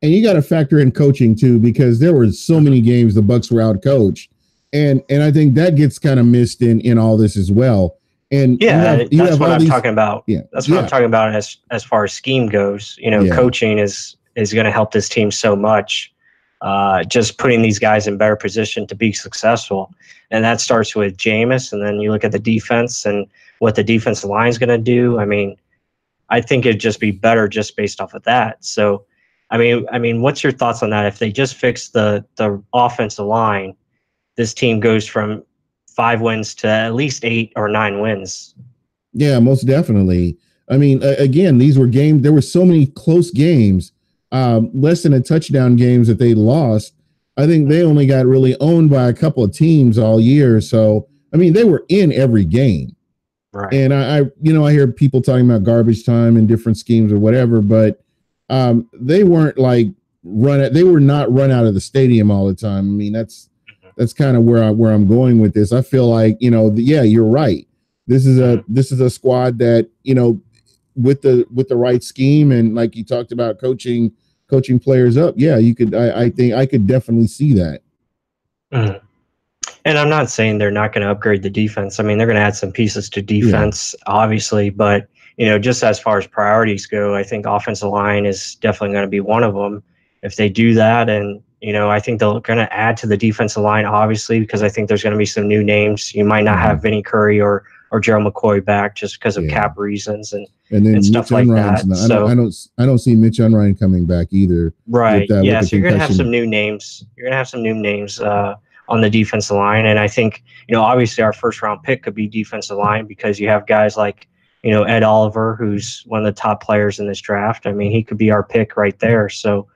And you got to factor in coaching too, because there were so many games the Bucs were out coached, and I think that gets kind of missed in all this as well. And yeah, that's what I'm talking about. Yeah, that's what I'm talking about as far as scheme goes. You know, coaching is going to help this team so much. Just putting these guys in better position to be successful, and that starts with Jameis, and then you look at the defense and what the defensive line is going to do. I mean, I think it'd just be better just based off of that. So, I mean, what's your thoughts on that? If they just fix the offensive line, this team goes from 5 wins to at least 8 or 9 wins. Yeah, most definitely. I mean, again, these were games. There were so many close games, less than a touchdown games that they lost. I think they only got really owned by a couple of teams all year. So, I mean, they were in every game. Right. And I hear people talking about garbage time and different schemes or whatever, but they weren't like they were not run out of the stadium all the time. I mean, that's kind of where I'm going with this. I feel like, you know, you're right. This is a squad that, you know, with the right scheme, and like you talked about coaching players up. Yeah, you could, I think I could definitely see that. Mm-hmm. And I'm not saying they're not going to upgrade the defense. I mean, they're going to add some pieces to defense, obviously, but, you know, just as far as priorities go, I think offensive line is definitely going to be one of them. If they do that, and, you know, I think they're going to add to the defensive line, obviously, because I think there's going to be some new names. You might not have Vinny Curry or Gerald McCoy back just because of cap reasons and stuff like that. So I don't see Mitch Unrein coming back either. Right. So you're going to have some new names. You're going to have some new names on the defensive line. And I think, you know, obviously our first round pick could be defensive line, because you have guys like, you know, Ed Oliver, who's one of the top players in this draft. I mean, he could be our pick right there. So,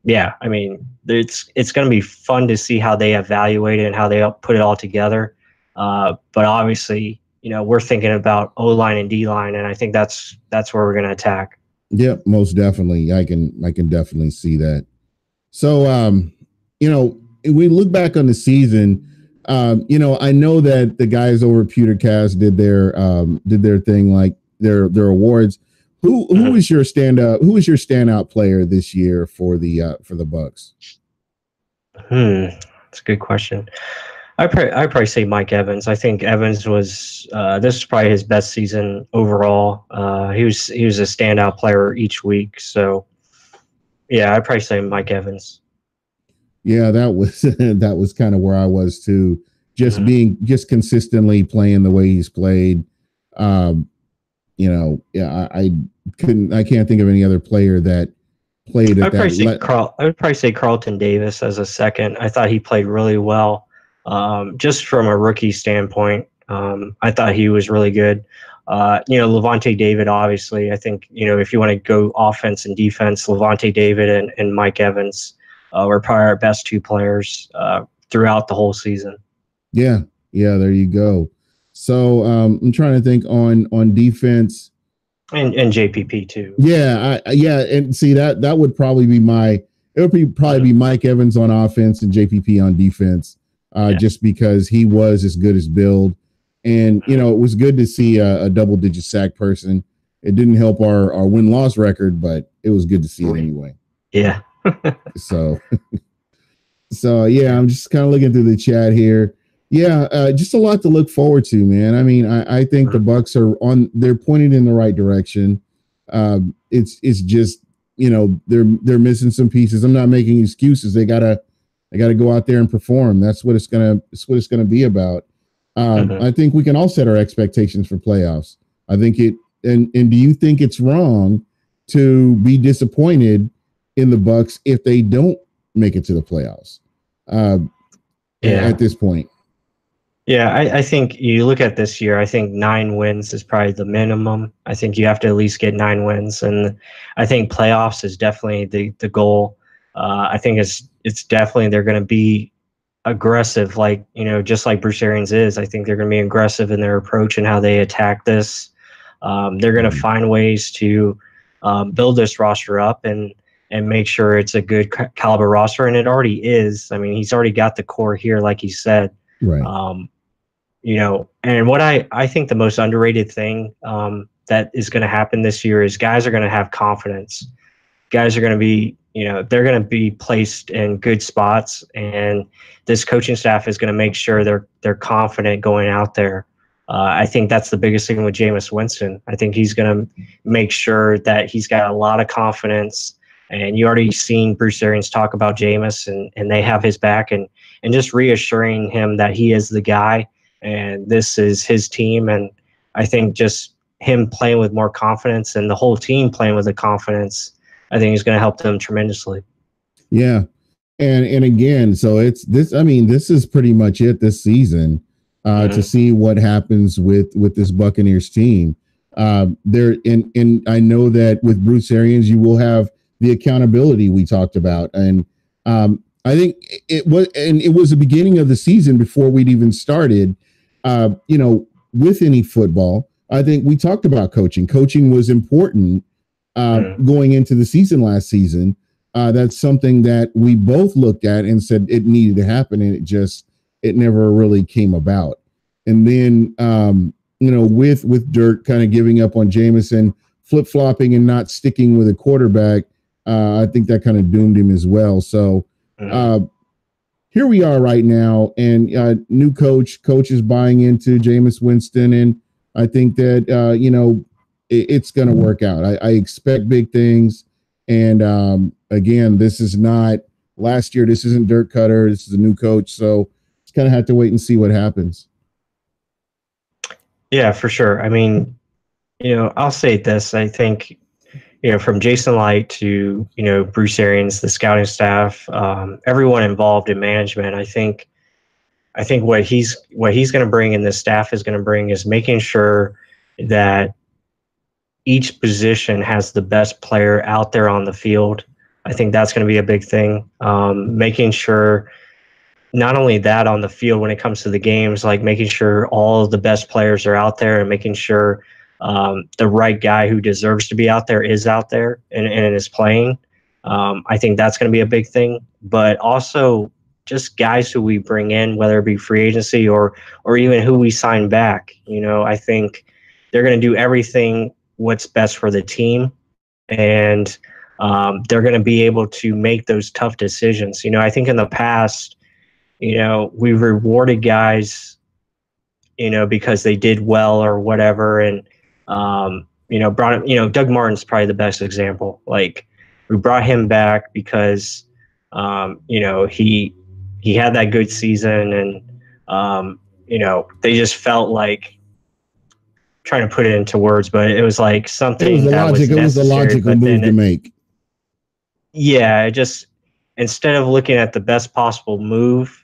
yeah, I mean, it's going to be fun to see how they evaluate it and how they put it all together. But obviously, you know, we're thinking about O-line and D-line, and I think that's where we're going to attack. Yeah, most definitely. I can definitely see that. So, you know, we look back on the season. You know, I know that the guys over at PewterCast did their thing, like their awards. Who is your standout? Who is your standout player this year for the Bucs? That's a good question. I'd probably say Mike Evans. I think Evans was this is probably his best season overall. He was a standout player each week. So yeah, I'd probably say Mike Evans. Yeah, that was kind of where I was too. Just consistently playing the way he's played. You know, yeah, I can't think of any other player that played at that. I would probably say Carlton Davis as a second. I thought he played really well. Just from a rookie standpoint, I thought he was really good. You know, Levante David, obviously. I think, you know, if you want to go offense and defense, Levante David and Mike Evans were probably our best 2 players throughout the whole season. Yeah, there you go. So I'm trying to think on defense and JPP too. Yeah, and see that would probably be probably Mike Evans on offense and JPP on defense, just because he was as good as Build, and you know it was good to see a double-digit sack person. It didn't help our win-loss record, but it was good to see it anyway. Yeah. So yeah, I'm just kind of looking through the chat here. Yeah, just a lot to look forward to, man. I mean, I think the Bucs they're pointed in the right direction. It's just, they're missing some pieces. I'm not making excuses. They gotta go out there and perform. That's what it's gonna be about. I think we can all set our expectations for playoffs. I think and do you think it's wrong to be disappointed in the Bucs if they don't make it to the playoffs? At this point. Yeah, I think you look at this year, I think 9 wins is probably the minimum. I think you have to at least get 9 wins. And I think playoffs is definitely the goal. I think it's definitely they're going to be aggressive, like, just like Bruce Arians is. I think they're going to be aggressive in their approach and how they attack this. They're going to find ways to build this roster up and make sure it's a good caliber roster. And it already is. I mean, he's already got the core here, like he said. Right. And what I think the most underrated thing that is going to happen this year is guys are going to have confidence. Guys are going to be, they're going to be placed in good spots, and this coaching staff is going to make sure they're confident going out there. I think that's the biggest thing with Jameis Winston. I think he's going to make sure that he's got a lot of confidence. And you already seen Bruce Arians talk about Jameis, and they have his back, and just reassuring him that he is the guy and this is his team. And I think just him playing with more confidence and the whole team playing with the confidence, I think is going to help them tremendously. Yeah. And again, so it's this, I mean, this is pretty much it this season to see what happens with this Buccaneers team. And I know that with Bruce Arians, you will have the accountability we talked about. And I think it was the beginning of the season before we'd even started, with any football. I think we talked about coaching. Coaching was important going into the season last season. That's something that we both looked at and said it needed to happen, and it never really came about. And then, with Dirk kind of giving up on Jameson, flip-flopping and not sticking with a quarterback, I think that kind of doomed him as well. So here we are right now, and new coach is buying into Jameis Winston, and I think that, it's going to work out. I expect big things. And again, this is not last year. This isn't Dirk Cutter. This is a new coach. So just kind of have to wait and see what happens. Yeah, for sure. I mean, I'll say this. I think, from Jason Light to, Bruce Arians, the scouting staff, everyone involved in management, I think what he's going to bring and the staff is going to bring is making sure that each position has the best player out there on the field. I think that's going to be a big thing. Making sure not only that on the field when it comes to the games, like making sure all of the best players are out there and making sure the right guy who deserves to be out there is out there and is playing. I think that's going to be a big thing. But also just guys who we bring in, whether it be free agency or even who we sign back. I think they're going to do everything what's best for the team, and they're going to be able to make those tough decisions. I think in the past, we've rewarded guys, because they did well or whatever, and Doug Martin's probably the best example. Like, we brought him back because he had that good season, and they just felt like, trying to put it into words, but it was like something it was the logical move to make. Yeah, just instead of looking at the best possible move,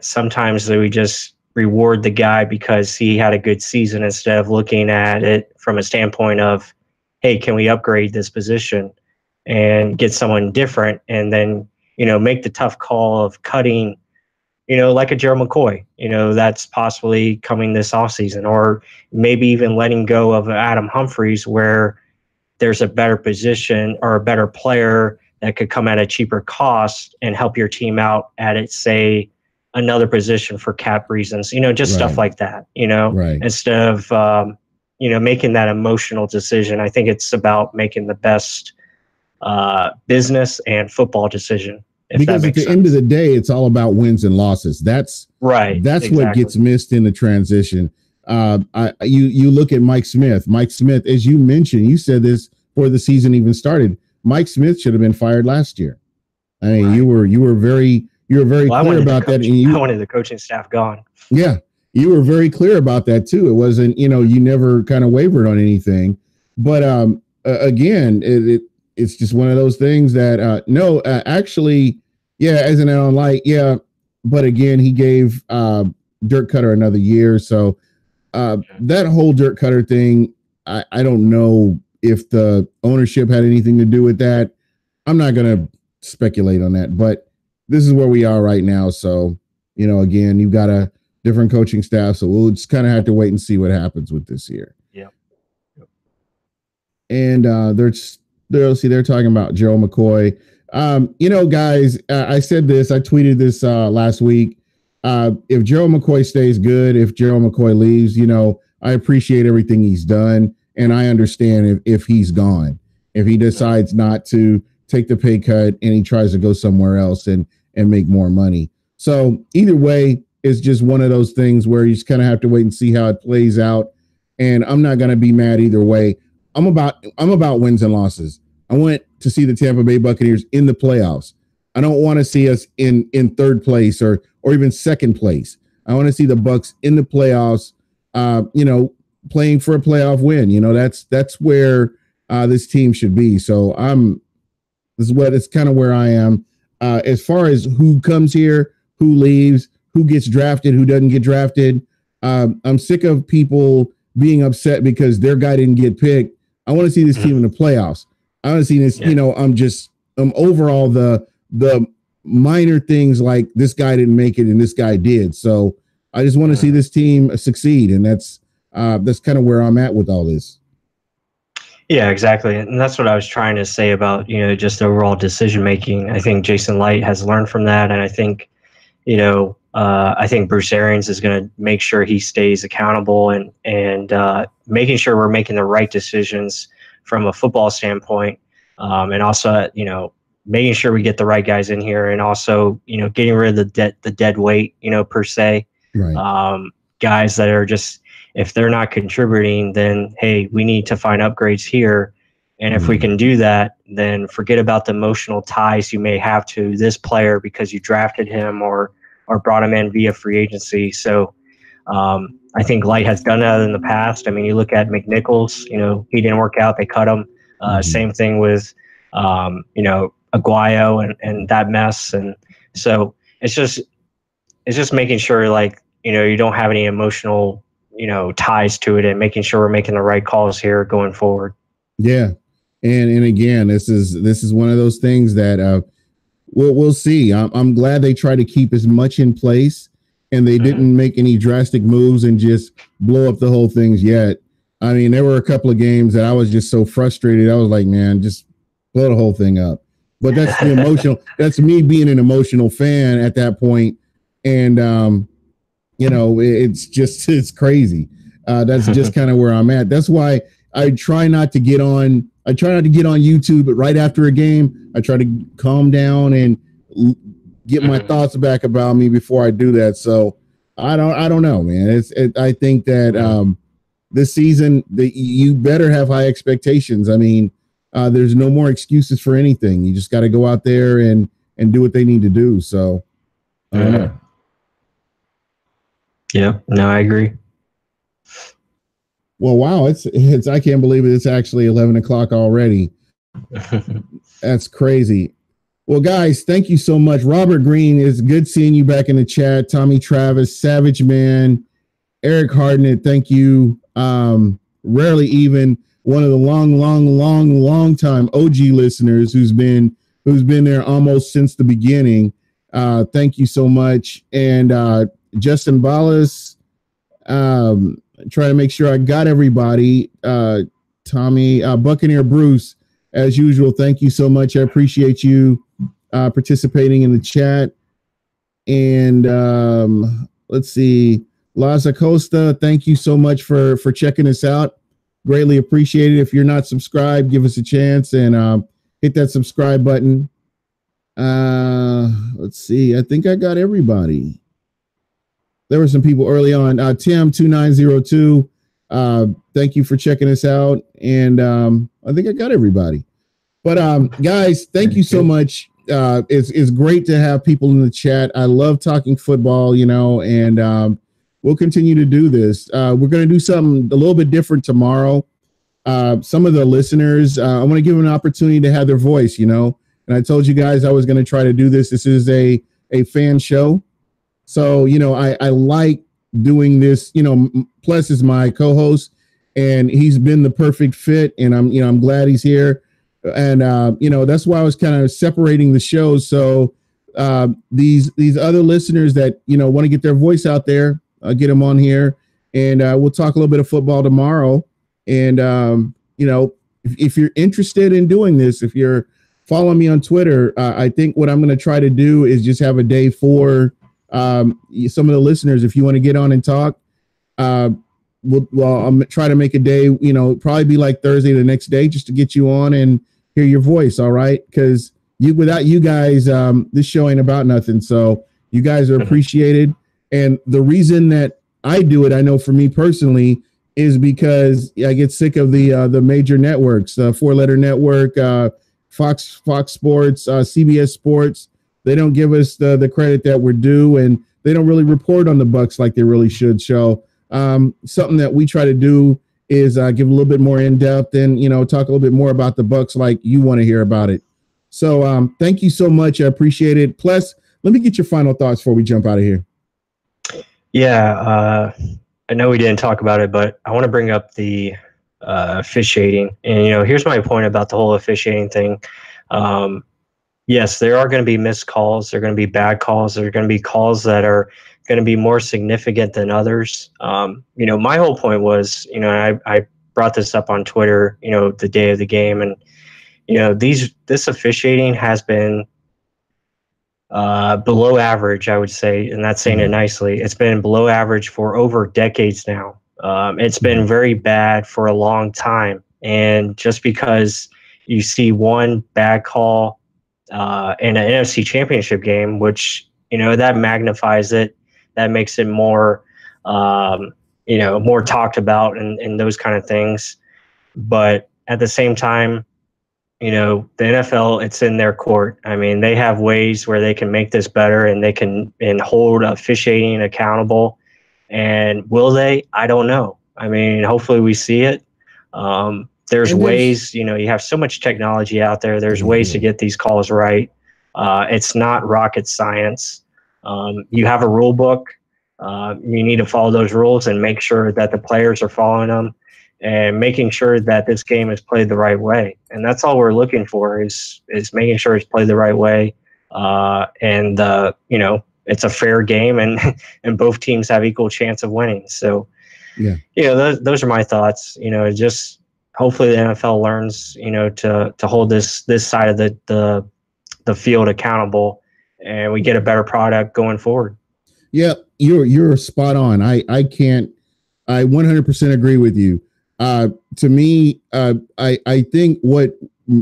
sometimes we just reward the guy because he had a good season instead of looking at it from a standpoint of, hey, can we upgrade this position and get someone different, and then make the tough call of cutting, like a Gerald McCoy, that's possibly coming this offseason, or maybe even letting go of Adam Humphries where there's a better position or a better player that could come at a cheaper cost and help your team out at say, another position for cap reasons, just stuff like that, instead of, making that emotional decision. I think it's about making the best business and football decision. Because at the end of the day, it's all about wins and losses. That's right. That's exactly. what gets missed in the transition. You look at Mike Smith. Mike Smith, as you mentioned, you said this before the season even started. Mike Smith should have been fired last year. I mean, right. you were very clear about that. And I wanted the coaching staff gone. Yeah, you were very clear about that too. It wasn't, you never kind of wavered on anything. But again, it's just one of those things that actually, yeah, as an Allen Light, yeah. But again, he gave Dirk Cutter another year. So that whole Dirk Cutter thing, I don't know if the ownership had anything to do with that. I'm not going to speculate on that, but this is where we are right now. So, again, you've got a different coaching staff. So we'll just kind of have to wait and see what happens with this year. Yeah. And they're talking about Joe McCoy. Guys, I said this, I tweeted this last week. If Joe McCoy stays good, if Joe McCoy leaves, I appreciate everything he's done. And I understand if he's gone, if he decides not to take the pay cut and he tries to go somewhere else and make more money. So either way, it's just one of those things where you just kind of have to wait and see how it plays out. And I'm not going to be mad either way. I'm about wins and losses. I want to see the Tampa Bay Buccaneers in the playoffs. I don't want to see us in third place or even second place. I want to see the Bucs in the playoffs, playing for a playoff win. That's where this team should be. So it's kind of where I am. As far as who comes here, who leaves, who gets drafted, who doesn't get drafted. I'm sick of people being upset because their guy didn't get picked. I want to see this team in the playoffs. I want to see this, I'm overall the minor things like this guy didn't make it and this guy did. So I just want to see this team succeed. And that's kind of where I'm at with all this. Yeah, exactly. And that's what I was trying to say about, just overall decision making. I think Jason Light has learned from that. And I think, I think Bruce Arians is going to make sure he stays accountable and making sure we're making the right decisions from a football standpoint. And also, making sure we get the right guys in here and also, getting rid of the dead weight, per se. Right. Guys that are just, if they're not contributing, then, hey, we need to find upgrades here. And if we can do that, then forget about the emotional ties you may have to this player because you drafted him or brought him in via free agency. So I think Light has done that in the past. I mean, you look at McNichols, he didn't work out. They cut him. Same thing with, Aguayo and that mess. And so it's just making sure you don't have any emotional, ties to it and making sure we're making the right calls here going forward. Yeah. And again, this is one of those things that we'll see. I'm glad they try to keep as much in place and they didn't make any drastic moves and just blow up the whole things yet. I mean, there were a couple of games that I was just so frustrated. I was like, man, just blow the whole thing up. But that's the emotional. That's me being an emotional fan at that point. And, it's crazy. That's just kind of where I'm at. That's why I try not to get on YouTube, but right after a game, I try to calm down and get my thoughts back about me before I do that. So I don't know, man. I think that this season you better have high expectations. I mean, there's no more excuses for anything. You just got to go out there and do what they need to do. So I don't know. Yeah, no, I agree. Well, wow, it's I can't believe it. It's actually 11 o'clock already. That's crazy. Well, guys, thank you so much. Robert Green, it's good seeing you back in the chat. Tommy Travis, Savage Man, Eric Hardnett, thank you. Rarely Even, one of the long time OG listeners who's been there almost since the beginning. Thank you so much. And Justin Ballas, try to make sure I got everybody. Tommy, Buccaneer Bruce, as usual, thank you so much. I appreciate you participating in the chat. And let's see, Las Acosta, thank you so much for checking us out. Greatly appreciate it. If you're not subscribed, give us a chance and hit that subscribe button. Let's see. I think I got everybody. There were some people early on. Tim2902. Thank you for checking us out. And I think I got everybody. But guys, thank you so much. It's great to have people in the chat. I love talking football, and we'll continue to do this. We're going to do something a little bit different tomorrow. Some of the listeners, I want to give them an opportunity to have their voice, and I told you guys I was going to try to do this. This is a fan show. So, I like doing this. Pless is my co-host, and he's been the perfect fit, and I'm glad he's here. And, that's why I was kind of separating the shows. So these other listeners that, want to get their voice out there, I'll get them on here, and we'll talk a little bit of football tomorrow. And, if you're interested in doing this, if you're following me on Twitter, I think what I'm going to try to do is just have a day for some of the listeners. If you want to get on and talk, I'm try to make a day, probably be like Thursday the next day, just to get you on and hear your voice. All right. Because without you guys, this show ain't about nothing. So you guys are appreciated. And the reason that I do it, I know for me personally, is because I get sick of the major networks, 4-letter network, Fox Sports, CBS Sports. They don't give us the credit that we're due, and they don't really report on the Bucs like they really should. So something that we try to do is give a little bit more in depth and, talk a little bit more about the Bucs like you want to hear about it. So thank you so much. I appreciate it. Plus, let me get your final thoughts before we jump out of here. Yeah, I know we didn't talk about it, but I want to bring up the officiating. And, here's my point about the whole officiating thing. Yes, there are going to be missed calls. There are going to be bad calls. There are going to be calls that are going to be more significant than others. My whole point was, I brought this up on Twitter, the day of the game. And, this officiating has been below average, I would say, and that's saying it nicely. It's been below average for over decades now. It's been very bad for a long time. And just because you see one bad call in an NFC championship game, which, that magnifies it, that makes it more, more talked about and those kind of things. But at the same time, the NFL, it's in their court. I mean, they have ways where they can make this better, and they can hold officiating accountable. And will they? I don't know. I mean, hopefully we see it. There's ways, you have so much technology out there. There's ways to get these calls right. It's not rocket science. You have a rule book. You need to follow those rules and make sure that the players are following them, and making sure that this game is played the right way. And that's all we're looking for is making sure it's played the right way. It's a fair game, and both teams have equal chance of winning. So, those are my thoughts. Just hopefully the NFL learns, to hold this side of the field accountable, and we get a better product going forward. Yeah, you're spot on. I 100% agree with you. To me, I think what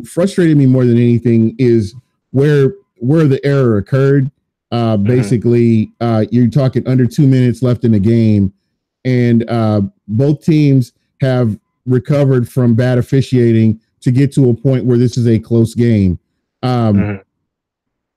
frustrated me more than anything is where the error occurred. Basically, you're talking under 2 minutes left in the game, and both teams have recovered from bad officiating to get to a point where this is a close game.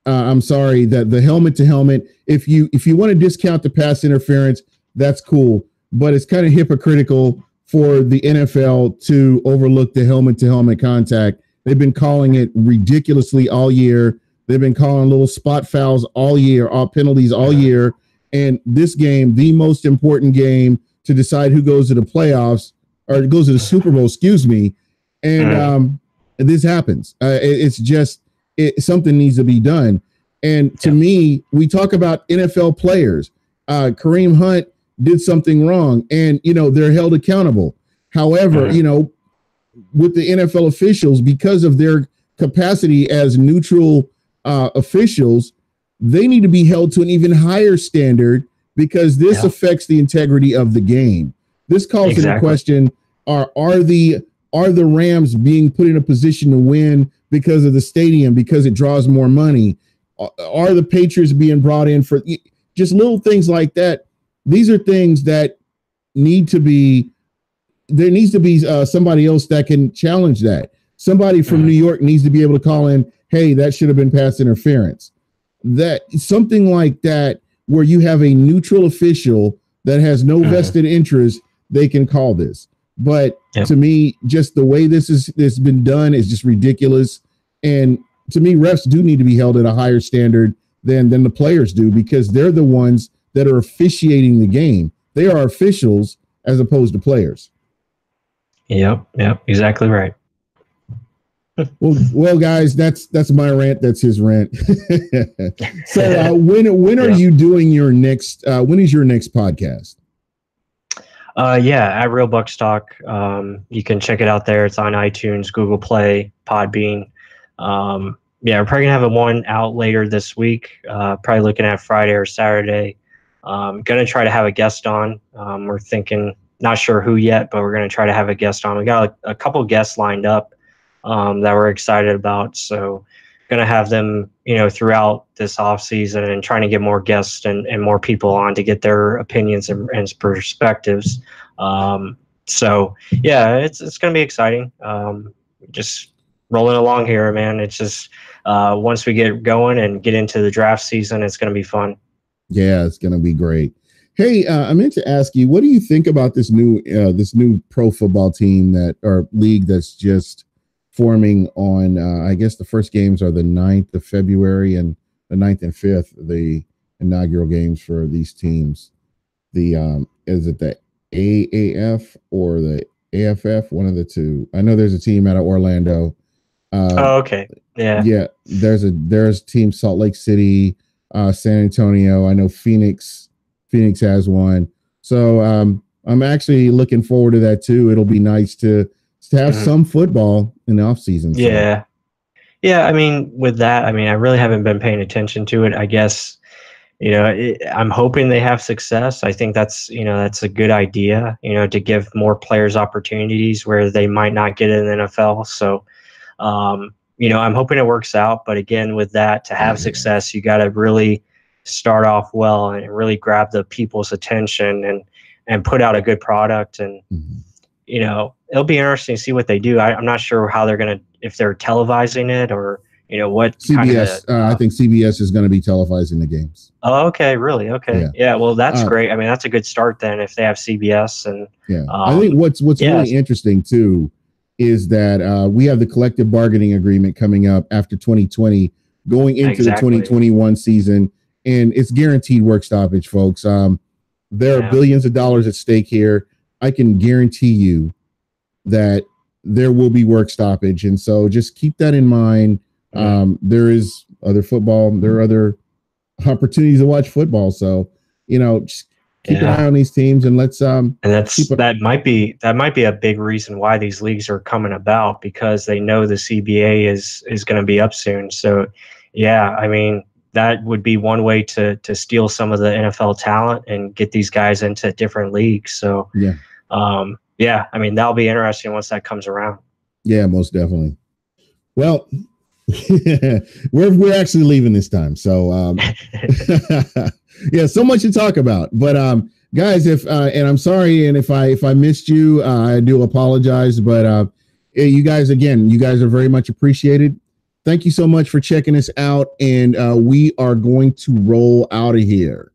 I'm sorry that the helmet to helmet, if you want to discount the pass interference, that's cool, but it's kind of hypocritical for the NFL to overlook the helmet-to-helmet contact. They've been calling it ridiculously all year. They've been calling little spot fouls all year, all penalties all year. And this game, the most important game to decide who goes to the playoffs or goes to the Super Bowl, and this happens. It's just something needs to be done. And to me, we talk about NFL players. Kareem Hunt did something wrong, and they're held accountable. However, with the NFL officials, because of their capacity as neutral officials, they need to be held to an even higher standard, because this affects the integrity of the game. This calls into question: are the Are the Rams being put in a position to win because of the stadium, because it draws more money? Are the Patriots being brought in for just little things like that? These are things that need to be, there needs to be somebody else that can challenge that. Somebody from New York needs to be able to call in, hey, that should have been pass interference. That something like that, where you have a neutral official that has no vested interest, they can call this. But to me, just the way this been done is just ridiculous. And to me, refs do need to be held at a higher standard than the players do, because they're the ones that are officiating the game. They are officials as opposed to players. Yep, exactly right. Well, guys, that's my rant. That's his rant. So when are you doing your next? When is your next podcast? At Real Bucs Talk. You can check it out there. It's on iTunes, Google Play, Podbean. We're probably gonna have one out later this week. Probably looking at Friday or Saturday. Gonna try to have a guest on. We're thinking, not sure who yet, but we're gonna try to have a guest on. We got a couple guests lined up that we're excited about. So gonna have them, throughout this off season, and trying to get more guests and more people on to get their opinions and perspectives. It's gonna be exciting. Just rolling along here, man. It's just once we get going and get into the draft season, it's gonna be fun. Yeah, it's gonna be great. Hey, I meant to ask you, what do you think about this new pro football team or league that's just forming on, I guess the first games are the 9th of February, and the 9th and 5th, the inaugural games for these teams. Is it the AAF or the AFF? One of the two. I know there's a team out of Orlando. Okay. Yeah. Yeah. There's team Salt Lake City, San Antonio. I know Phoenix has one. So I'm actually looking forward to that too. It'll be nice to have some football in the off season. So. Yeah. I mean, with that, I really haven't been paying attention to it. I guess, I'm hoping they have success. I think that's a good idea, to give more players opportunities where they might not get in the NFL. So, I'm hoping it works out. But again, with that, to have success, you got to really start off well and really grab the people's attention and put out a good product. And, it'll be interesting to see what they do. I'm not sure how they're going to, if they're televising it or, what CBS. I think CBS is going to be televising the games. Oh, okay. Really? Okay. Yeah. Well, that's great. That's a good start then if they have CBS. And I think what's really interesting too is that we have the collective bargaining agreement coming up after 2020, going into the 2021 season, and it's guaranteed work stoppage, folks. There are billions of dollars at stake here. I can guarantee you that there will be work stoppage, and so just keep that in mind. There is other football. There are other opportunities to watch football. So, just keep an eye on these teams, and let's and that might be a big reason why these leagues are coming about, because they know the CBA is going to be up soon. So, that would be one way to steal some of the NFL talent and get these guys into different leagues. So, that'll be interesting once that comes around. Yeah, most definitely. Well, we're actually leaving this time. So, so much to talk about. But guys, and I'm sorry, and if I missed you, I do apologize. But you guys are very much appreciated. Thank you so much for checking us out, and we are going to roll out of here.